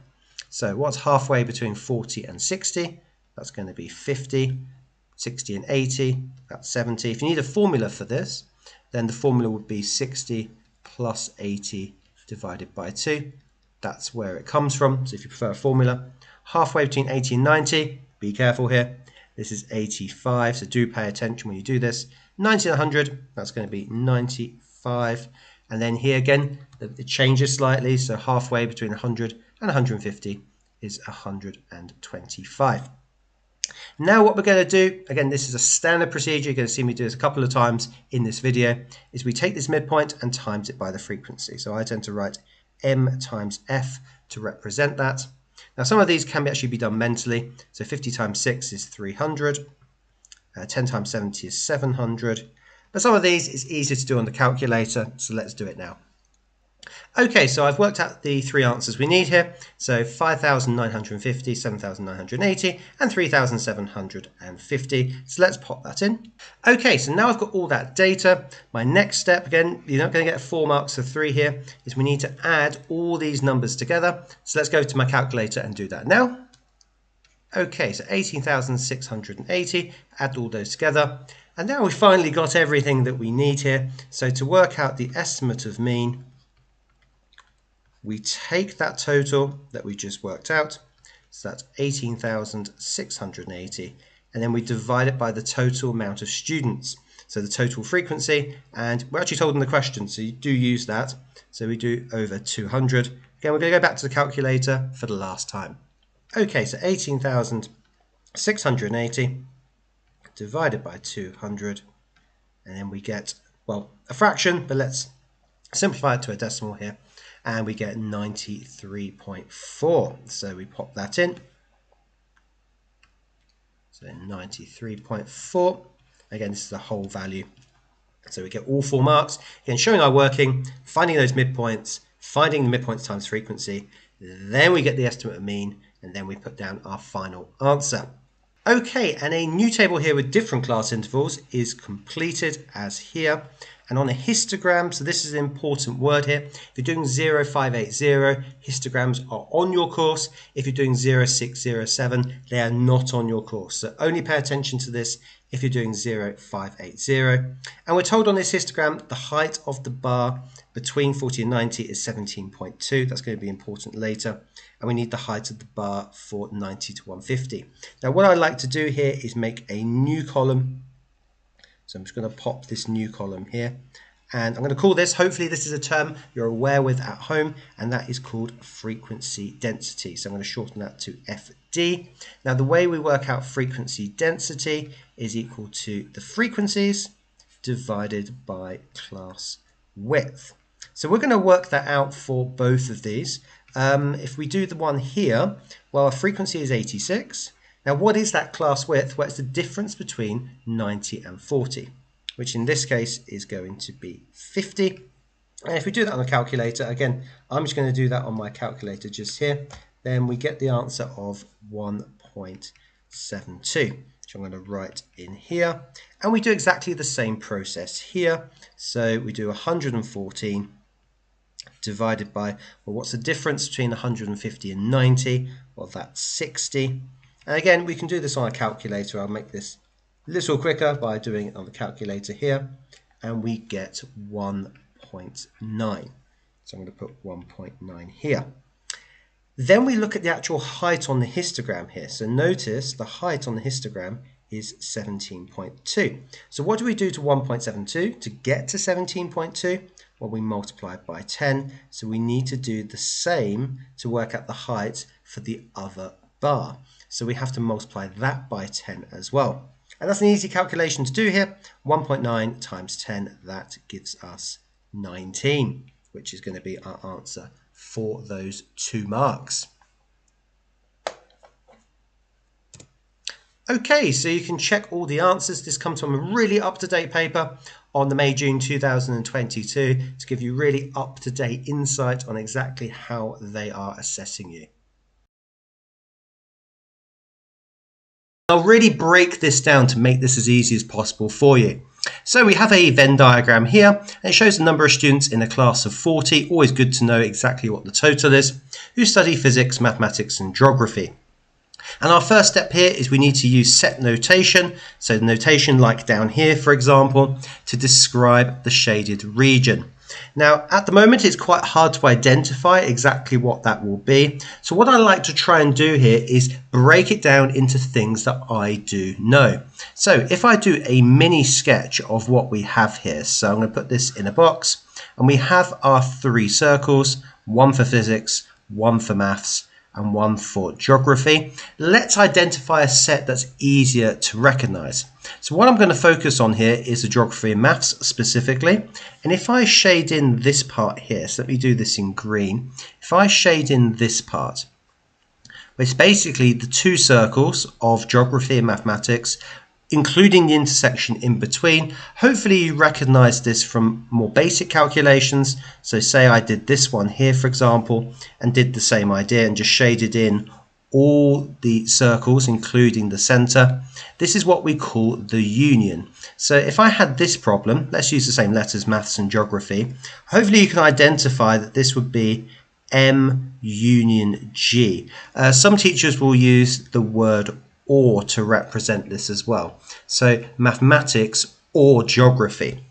So what's halfway between 40 and 60? That's going to be 50. 60 and 80, that's 70. If you need a formula for this, then the formula would be 60 plus 80 divided by 2. That's where it comes from. So if you prefer a formula, halfway between 80 and 90, be careful here. This is 85, so do pay attention when you do this. 90 and 100, that's going to be 95. And then here again, it changes slightly. So halfway between 100 and 150 is 125. Now what we're going to do, again, this is a standard procedure, you're going to see me do this a couple of times in this video, is we take this midpoint and times it by the frequency. So I tend to write m times f to represent that. Now some of these can actually be done mentally. So 50 times 6 is 300, 10 times 70 is 700. But some of these is easier to do on the calculator, so let's do it now. Okay, so I've worked out the three answers we need here. So 5,950, 7,980, and 3,750. So let's pop that in. Okay, so now I've got all that data. My next step, again, you're not going to get 4 marks for 3 here, is we need to add all these numbers together. So let's go to my calculator and do that now. Okay, so 18,680, add all those together. And now we've finally got everything that we need here. So to work out the estimate of mean, we take that total that we just worked out, so that's 18,680, and then we divide it by the total amount of students, so the total frequency, and we're actually told in the question, so you do use that, so we do over 200. Again, we're going to go back to the calculator for the last time. Okay, so 18,680 divided by 200, and then we get, well, a fraction, but let's simplify it to a decimal here. And we get 93.4. So we pop that in. So 93.4. Again, this is the whole value. So we get all 4 marks. Again, showing our working, finding those midpoints, finding the midpoints times frequency. Then we get the estimate of mean, and then we put down our final answer. Okay, and a new table here with different class intervals is completed as here. And on a histogram, so this is an important word here. If you're doing 0580, histograms are on your course. If you're doing 0607, they are not on your course. So only pay attention to this if you're doing 0580. And we're told on this histogram, the height of the bar between 40 and 90 is 17.2. That's going to be important later. And we need the height of the bar for 90 to 150. Now what I'd like to do here is make a new column. So I'm just going to pop this new column here, and I'm going to call this, hopefully this is a term you're aware with at home, and that is called frequency density. So I'm going to shorten that to FD. Now the way we work out frequency density is equal to the frequencies divided by class width. So we're going to work that out for both of these. If we do the one here, well, our frequency is 86. Now, what is that class width? Well, it's the difference between 90 and 40, which in this case is going to be 50. And if we do that on a calculator, again, I'm just going to do that on my calculator just here, then we get the answer of 1.72, which I'm going to write in here. And we do exactly the same process here. So we do 114 divided by, well, what's the difference between 150 and 90? Well, that's 60. And again, we can do this on a calculator. I'll make this a little quicker by doing it on the calculator here. And we get 1.9. So I'm going to put 1.9 here. Then we look at the actual height on the histogram here. So notice the height on the histogram is 17.2. So what do we do to 1.72 to get to 17.2? Well, we multiply it by 10. So we need to do the same to work out the height for the other bar. So we have to multiply that by 10 as well. And that's an easy calculation to do here. 1.9 times 10, that gives us 19, which is going to be our answer for those 2 marks. Okay, so you can check all the answers. This comes from a really up-to-date paper on the May-June 2022 to give you really up-to-date insight on exactly how they are assessing you. I'll really break this down to make this as easy as possible for you. So we have a Venn diagram here, and it shows the number of students in a class of 40, always good to know exactly what the total is, who study physics, mathematics and geography. And our first step here is we need to use set notation, so the notation like down here for example, to describe the shaded region. Now at the moment it's quite hard to identify exactly what that will be, so what I like to try and do here is break it down into things that I do know. So if I do a mini sketch of what we have here, so I'm going to put this in a box, and we have our 3 circles, one for physics, one for maths, and one for geography. Let's identify a set that's easier to recognize. So what I'm going to focus on here is the geography and maths specifically. And if I shade in this part here, so let me do this in green. If I shade in this part, it's basically the 2 circles of geography and mathematics, including the intersection in between. Hopefully you recognize this from more basic calculations. So say I did this one here, for example, and did the same idea and just shaded in all the circles, including the center. This is what we call the union. So if I had this problem, let's use the same letters, maths and geography. Hopefully you can identify that this would be M union G. Some teachers will use the word or to represent this as well. So mathematics or geography.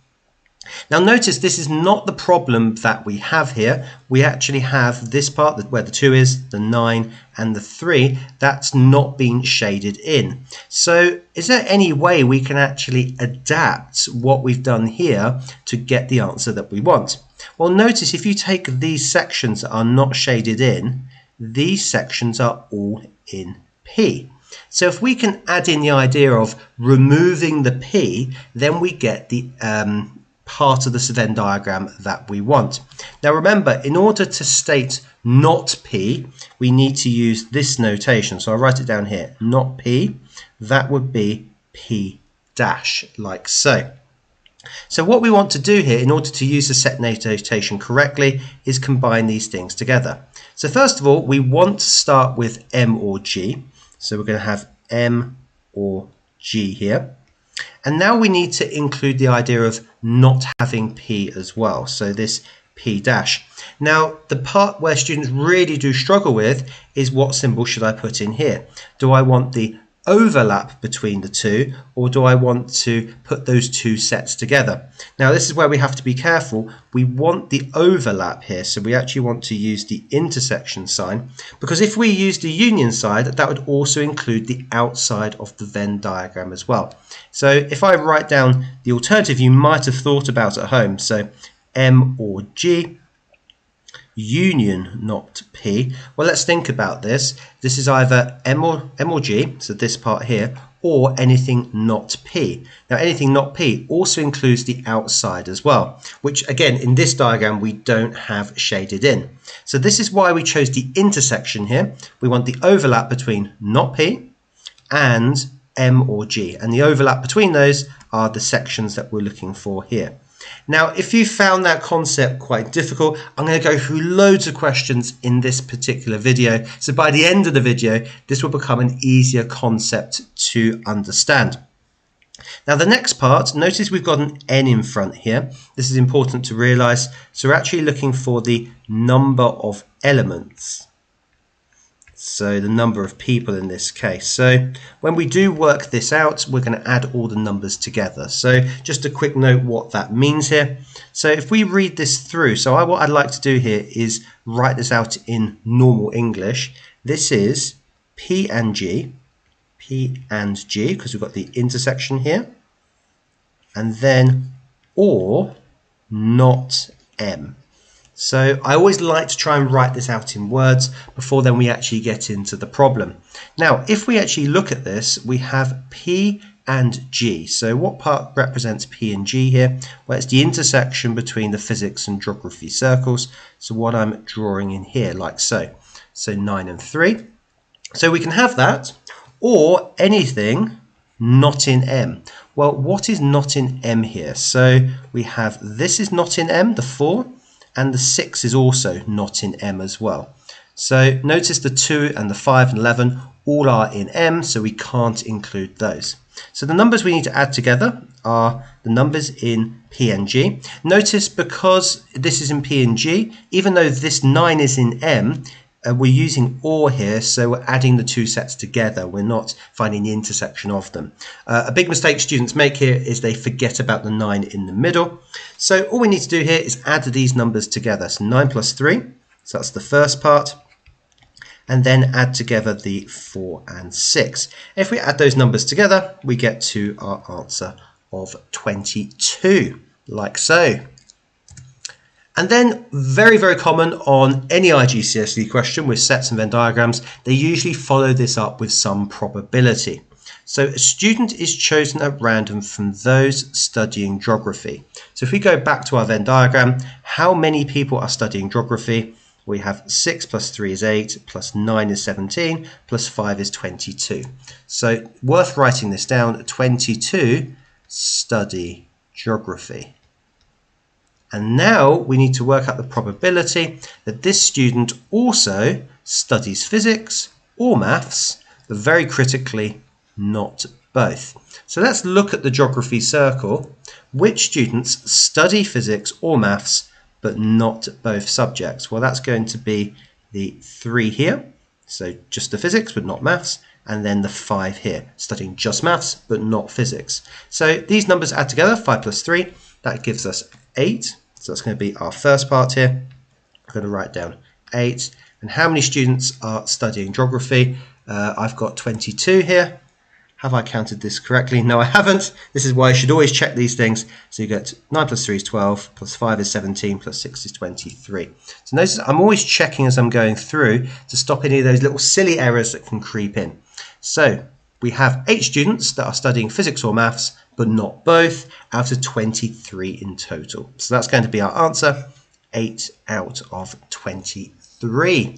Now notice this is not the problem that we have here. We actually have this part where the 2 is, the 9 and the 3, that's not been shaded in. So is there any way we can actually adapt what we've done here to get the answer that we want? Well, notice if you take these sections that are not shaded in, these sections are all in P. So if we can add in the idea of removing the P, then we get the part of the Venn diagram that we want. Now remember, in order to state not P, we need to use this notation. So I'll write it down here, not P, that would be P dash, like so. So what we want to do here in order to use the set notation correctly is combine these things together. So first of all, we want to start with M or G. So we're going to have M or G here. And now we need to include the idea of not having P as well. So this P dash. Now the part where students really do struggle with is what symbol should I put in here? Do I want the overlap between the 2, or do I want to put those 2 sets together? Now this is where we have to be careful. We want the overlap here, so we actually want to use the intersection sign, because if we use the union side, that would also include the outside of the Venn diagram as well. So if I write down the alternative you might have thought about at home, so M or G, union not P. Well, let's think about this. This is either M or G, so this part here, or anything not P. Now anything not P also includes the outside as well, which again in this diagram we don't have shaded in. So this is why we chose the intersection here. We want the overlap between not P and M or G, and the overlap between those are the sections that we're looking for here. Now, if you found that concept quite difficult, I'm going to go through loads of questions in this particular video. So by the end of the video, this will become an easier concept to understand. Now, the next part, notice we've got an N in front here. This is important to realize. So we're actually looking for the number of elements. So the number of people in this case. So when we do work this out, we're going to add all the numbers together. So just a quick note what that means here. So if we read this through, so what I'd like to do here is write this out in normal English. This is P and G, because we've got the intersection here, and then or not M. So I always like to try and write this out in words before then we actually get into the problem. Now, if we actually look at this, we have P and G. So what part represents P and G here? Well, it's the intersection between the physics and geography circles. So what I'm drawing in here, like so. So 9 and 3. So we can have that, or anything not in M. Well, what is not in M here? So we have this is not in M, the 4. And the 6 is also not in M as well. So notice the 2 and the 5 and 11 all are in M, so we can't include those. So the numbers we need to add together are the numbers in P and G. Notice because this is in P and G, even though this 9 is in M, we're using OR here, so we're adding the two sets together. We're not finding the intersection of them. A big mistake students make here is they forget about the 9 in the middle. So all we need to do here is add these numbers together. So 9 plus 3, so that's the first part. And then add together the 4 and 6. If we add those numbers together, we get to our answer of 22, like so. And then, very, very common on any IGCSE question with sets and Venn diagrams, they usually follow this up with some probability. So a student is chosen at random from those studying geography. So if we go back to our Venn diagram, how many people are studying geography? We have 6 plus 3 is 8, plus 9 is 17, plus 5 is 22. So worth writing this down, 22 study geography. And now we need to work out the probability that this student also studies physics or maths, but very critically, not both. So let's look at the geography circle. Which students study physics or maths, but not both subjects? Well, that's going to be the 3 here, so just the physics but not maths, and then the 5 here, studying just maths but not physics. So these numbers add together, 5 plus 3, that gives us 8. So that's going to be our first part here. I'm going to write down 8. And how many students are studying geography? I've got 22 here. Have I counted this correctly? No, I haven't. This is why you should always check these things. So you get 9 plus 3 is 12, plus 5 is 17, plus 6 is 23. So notice I'm always checking as I'm going through to stop any of those little silly errors that can creep in. So we have 8 students that are studying physics or maths, but not both, out of 23 in total. So that's going to be our answer, 8 out of 23.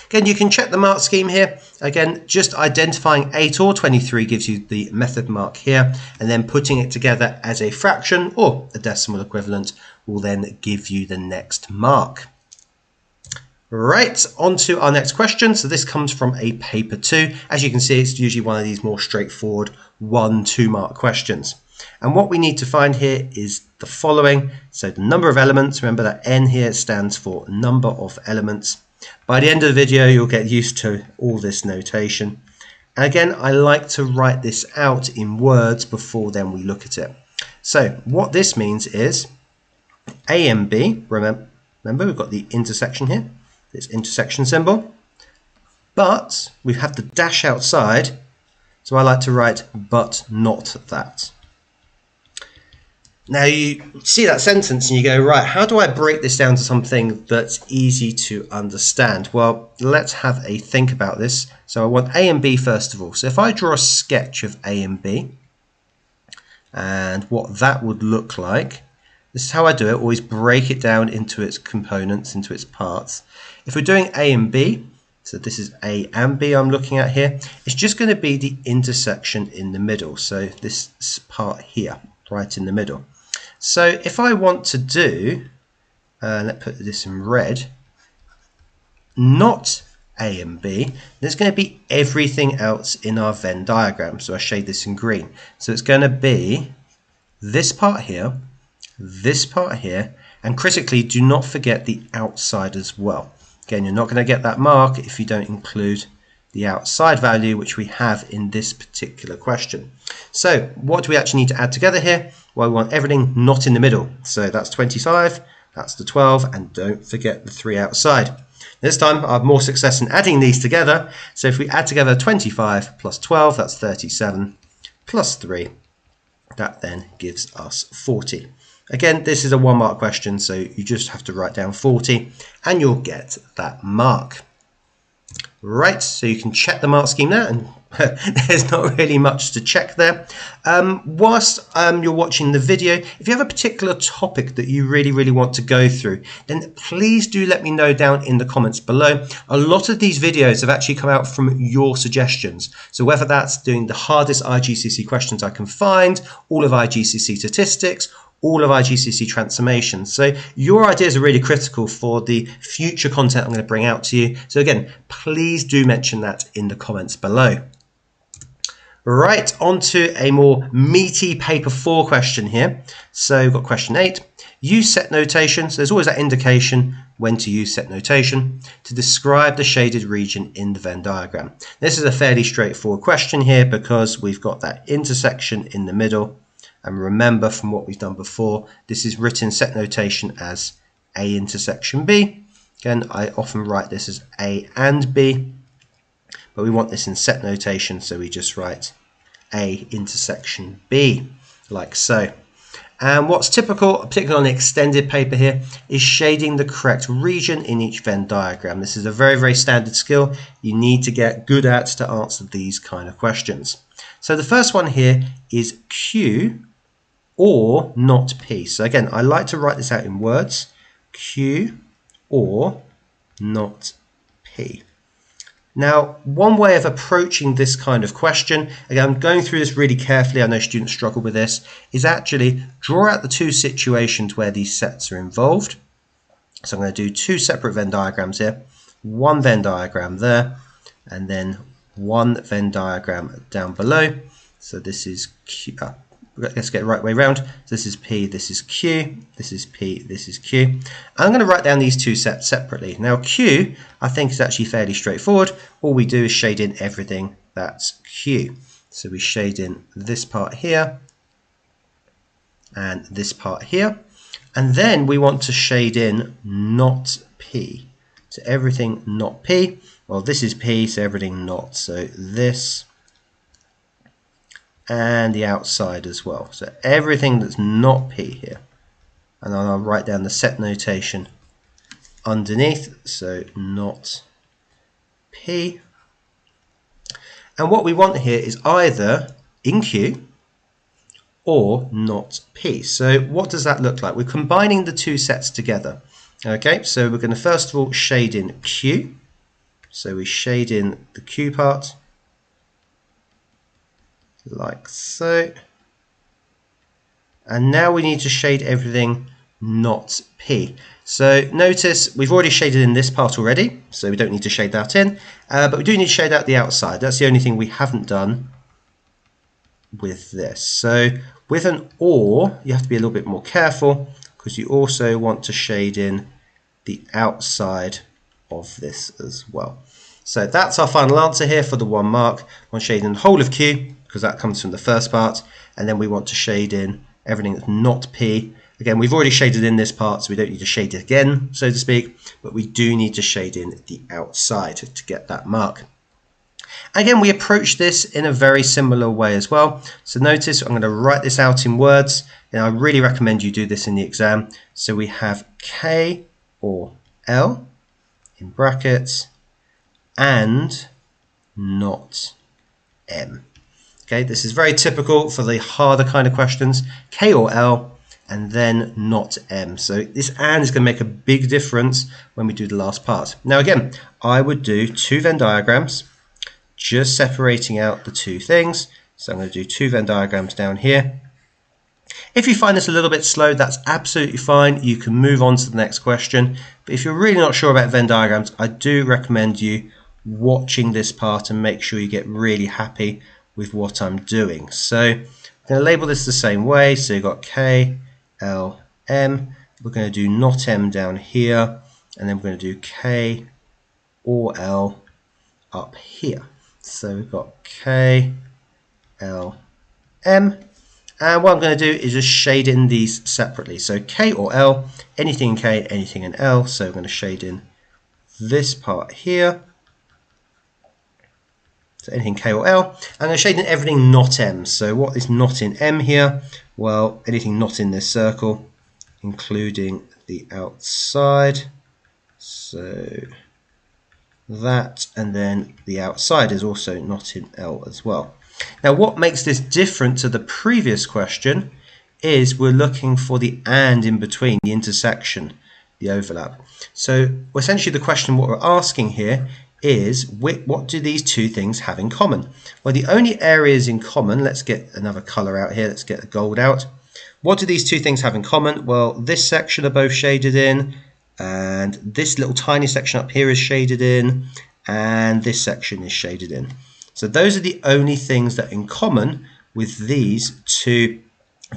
Again, you can check the mark scheme here. Again, just identifying 8 or 23 gives you the method mark here, and then putting it together as a fraction or a decimal equivalent will then give you the next mark. Right, on to our next question. So this comes from a paper 2. As you can see, it's usually one of these more straightforward 1-2 mark questions. And what we need to find here is the following. So the number of elements, remember that N here stands for number of elements. By the end of the video, you'll get used to all this notation. And again, I like to write this out in words before then we look at it. So what this means is A and B, remember we've got the intersection here, this intersection symbol, but we have the dash outside, so I like to write but not that. Now you see that sentence and you go, right, how do I break this down to something that's easy to understand? Well, let's have a think about this. So I want A and B first of all. So if I draw a sketch of A and B and what that would look like, this is how I do it, always break it down into its components, into its parts. If we're doing A and B, so this is A and B I'm looking at here, it's just going to be the intersection in the middle. So this part here, right in the middle. So if I want to do, let's put this in red, not A and B, there's going to be everything else in our Venn diagram. So I shade this in green. So it's going to be this part here, and critically, do not forget the outside as well. Again, you're not going to get that mark if you don't include the outside value, which we have in this particular question. So what do we actually need to add together here? Well, we want everything not in the middle. So that's 25, that's the 12, and don't forget the 3 outside. This time I have more success in adding these together. So if we add together 25 plus 12, that's 37, plus 3, that then gives us 40. Again, this is a 1 mark question, so you just have to write down 40 and you'll get that mark. Right, so you can check the mark scheme there, and there's not really much to check there. Whilst you're watching the video, if you have a particular topic that you really want to go through, then please do let me know down in the comments below. A lot of these videos have actually come out from your suggestions. So whether that's doing the hardest IGCSE questions I can find, all of IGCSE statistics, all of IGCSE transformations. So your ideas are really critical for the future content I'm going to bring out to you. So again, please do mention that in the comments below. Right, on to a more meaty paper 4 question here. So we've got question 8. Use set notation. So there's always that indication when to use set notation to describe the shaded region in the Venn diagram. This is a fairly straightforward question here because we've got that intersection in the middle. And remember from what we've done before, this is written set notation as A intersection B. Again, I often write this as A and B. But we want this in set notation, so we just write A intersection B, like so. And what's typical, particularly on the extended paper here, is shading the correct region in each Venn diagram. This is a very, very standard skill you need to get good at to answer these kind of questions. So the first one here is Q or not P. So again, I like to write this out in words. Q or not P. Now, one way of approaching this kind of question, again, I'm going through this really carefully, I know students struggle with this, is actually draw out the two situations where these sets are involved. So I'm going to do two separate Venn diagrams here, one Venn diagram there, and then one Venn diagram down below. So this is Q. Let's get the right way around. So this is P, this is Q, this is P, this is Q. I'm going to write down these two sets separately. Now Q, I think, is actually fairly straightforward. All we do is shade in everything that's Q. So we shade in this part here and this part here. And then we want to shade in not P. So everything not P. Well, this is P, so everything not. So this and the outside as well. So everything that's not P here. And then I'll write down the set notation underneath. So not P. And what we want here is either in Q or not P. So what does that look like? We're combining the two sets together. Okay, so we're going to first of all shade in Q. So we shade in the Q part, like so. And now we need to shade everything not P. So notice we've already shaded in this part already, so we don't need to shade that in, but we do need to shade out the outside. That's the only thing we haven't done with this. So with an OR, you have to be a little bit more careful because you also want to shade in the outside of this as well. So that's our final answer here for the 1 mark. We want to shade in the whole of Q because that comes from the first part, and then we want to shade in everything that's not P. Again, we've already shaded in this part, so we don't need to shade it again, so to speak, but we do need to shade in the outside to get that mark. Again, we approach this in a very similar way as well. So notice I'm going to write this out in words, and I really recommend you do this in the exam. So we have K or L in brackets and not M. Okay, this is very typical for the harder kind of questions, K or L, and then not M. So this and is going to make a big difference when we do the last part. Now again, I would do two Venn diagrams, just separating out the two things. So I'm going to do two Venn diagrams down here. If you find this a little bit slow, that's absolutely fine. You can move on to the next question. But if you're really not sure about Venn diagrams, I do recommend you watching this part and make sure you get really happy with what I'm doing. So I'm going to label this the same way. So you've got K, L, M. We're going to do not M down here, and then we're going to do K or L up here. So we've got K, L, M. And what I'm going to do is just shade in these separately. So K or L, anything in K, anything in L. So we're going to shade in this part here. So anything K or L. I'm going to shade in everything not M. So what is not in M here? Well, anything not in this circle, including the outside. So that, and then the outside is also not in L as well. Now what makes this different to the previous question is we're looking for the and in between, the intersection, the overlap. So essentially the question what we're asking here is what do these two things have in common? Well, the only areas in common, let's get another color out here, let's get the gold out. what do these two things have in common? Well, this section are both shaded in, and this little tiny section up here is shaded in, and this section is shaded in. So those are the only things that are in common with these two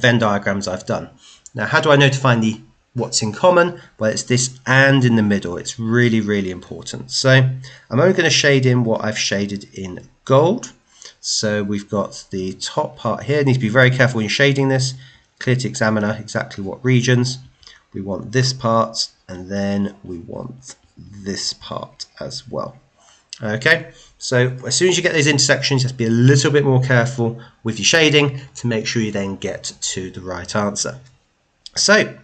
Venn diagrams I've done. Now, how do I know to find what's in common? Well, it's this and in the middle. It's really, really important. So I'm only going to shade in what I've shaded in gold. So we've got the top part here. You need to be very careful when you're shading this. Clear to examiner exactly what regions. We want this part, and then we want this part as well. Okay, so as soon as you get these intersections, just be a little bit more careful with your shading to make sure you then get to the right answer. So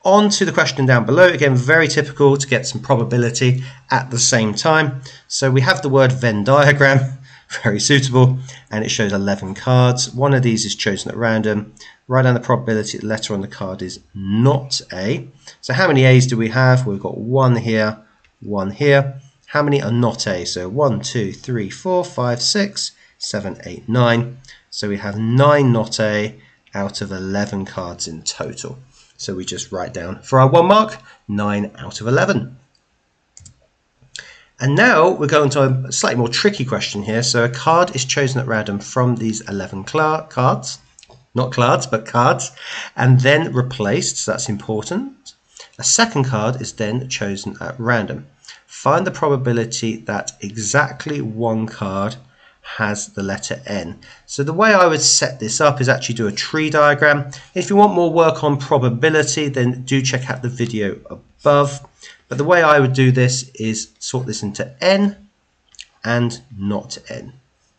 on to the question down below. Again, very typical to get some probability at the same time. So we have the word Venn diagram, very suitable, and it shows 11 cards. One of these is chosen at random. Write down the probability the letter on the card is not A. So how many A's do we have? We've got one here, one here. How many are not A? So 1, 2, 3, 4, 5, 6, 7, 8, 9. So we have 9 not A out of 11 cards in total. So we just write down for our 1 mark, 9 out of 11. And now we're going to a slightly more tricky question here. So a card is chosen at random from these 11 cards, not cards, but cards, and then replaced. So that's important. A second card is then chosen at random. Find the probability that exactly one card has the letter N. So the way I would set this up is actually do a tree diagram. If you want more work on probability, then do check out the video above. But the way I would do this is sort this into N and not N,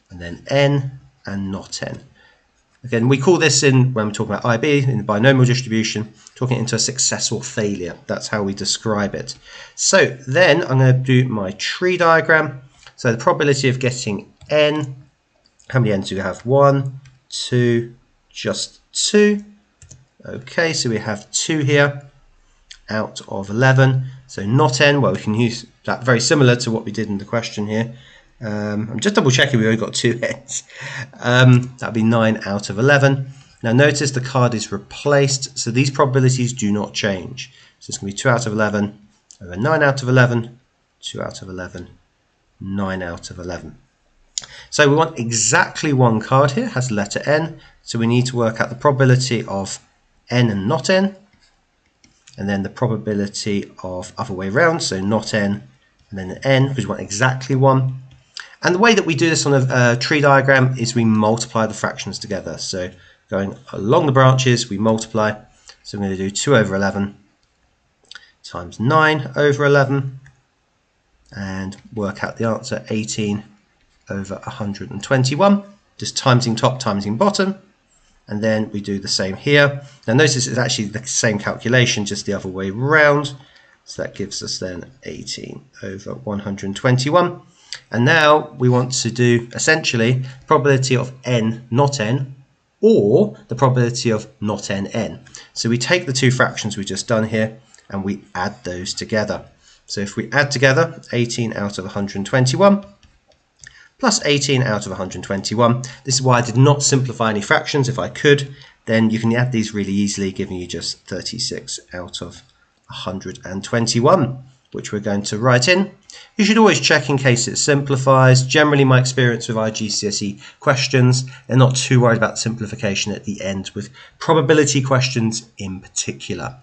and then N and not N. Again, we call this when we're talking about IB, in the binomial distribution, talking into a success or failure. That's how we describe it. So then I'm going to do my tree diagram. So the probability of getting N, how many N's do we have? 1, 2, just 2. Okay, so we have 2 here out of 11. So not N, well, we can use that very similar to what we did in the question here. I'm just double checking we only got 2 N's. That would be 9 out of 11. Now notice the card is replaced, so these probabilities do not change. So it's going to be 2 out of 11 over 9 out of 11, 2 out of 11, 9 out of 11. So we want exactly one card here, has the letter N, so we need to work out the probability of N and not N, and then the probability of other way around, so not N and then an N, because we want exactly one. And the way that we do this on a tree diagram is we multiply the fractions together. So going along the branches, we multiply. So I'm going to do 2 over 11 times 9 over 11 and work out the answer, 18 over 121. Just timesing top, timesing bottom. And then we do the same here. Now notice it's actually the same calculation, just the other way round. So that gives us then 18 over 121. And now we want to do essentially probability of N not N, or the probability of not N. So we take the two fractions we've just done here and we add those together. So if we add together 18 out of 121 plus 18 out of 121, this is why I did not simplify any fractions. If I could, then you can add these really easily, giving you just 36 out of 121, which we're going to write in. You should always check in case it simplifies. Generally, my experience with IGCSE questions, they're not too worried about simplification at the end, with probability questions in particular.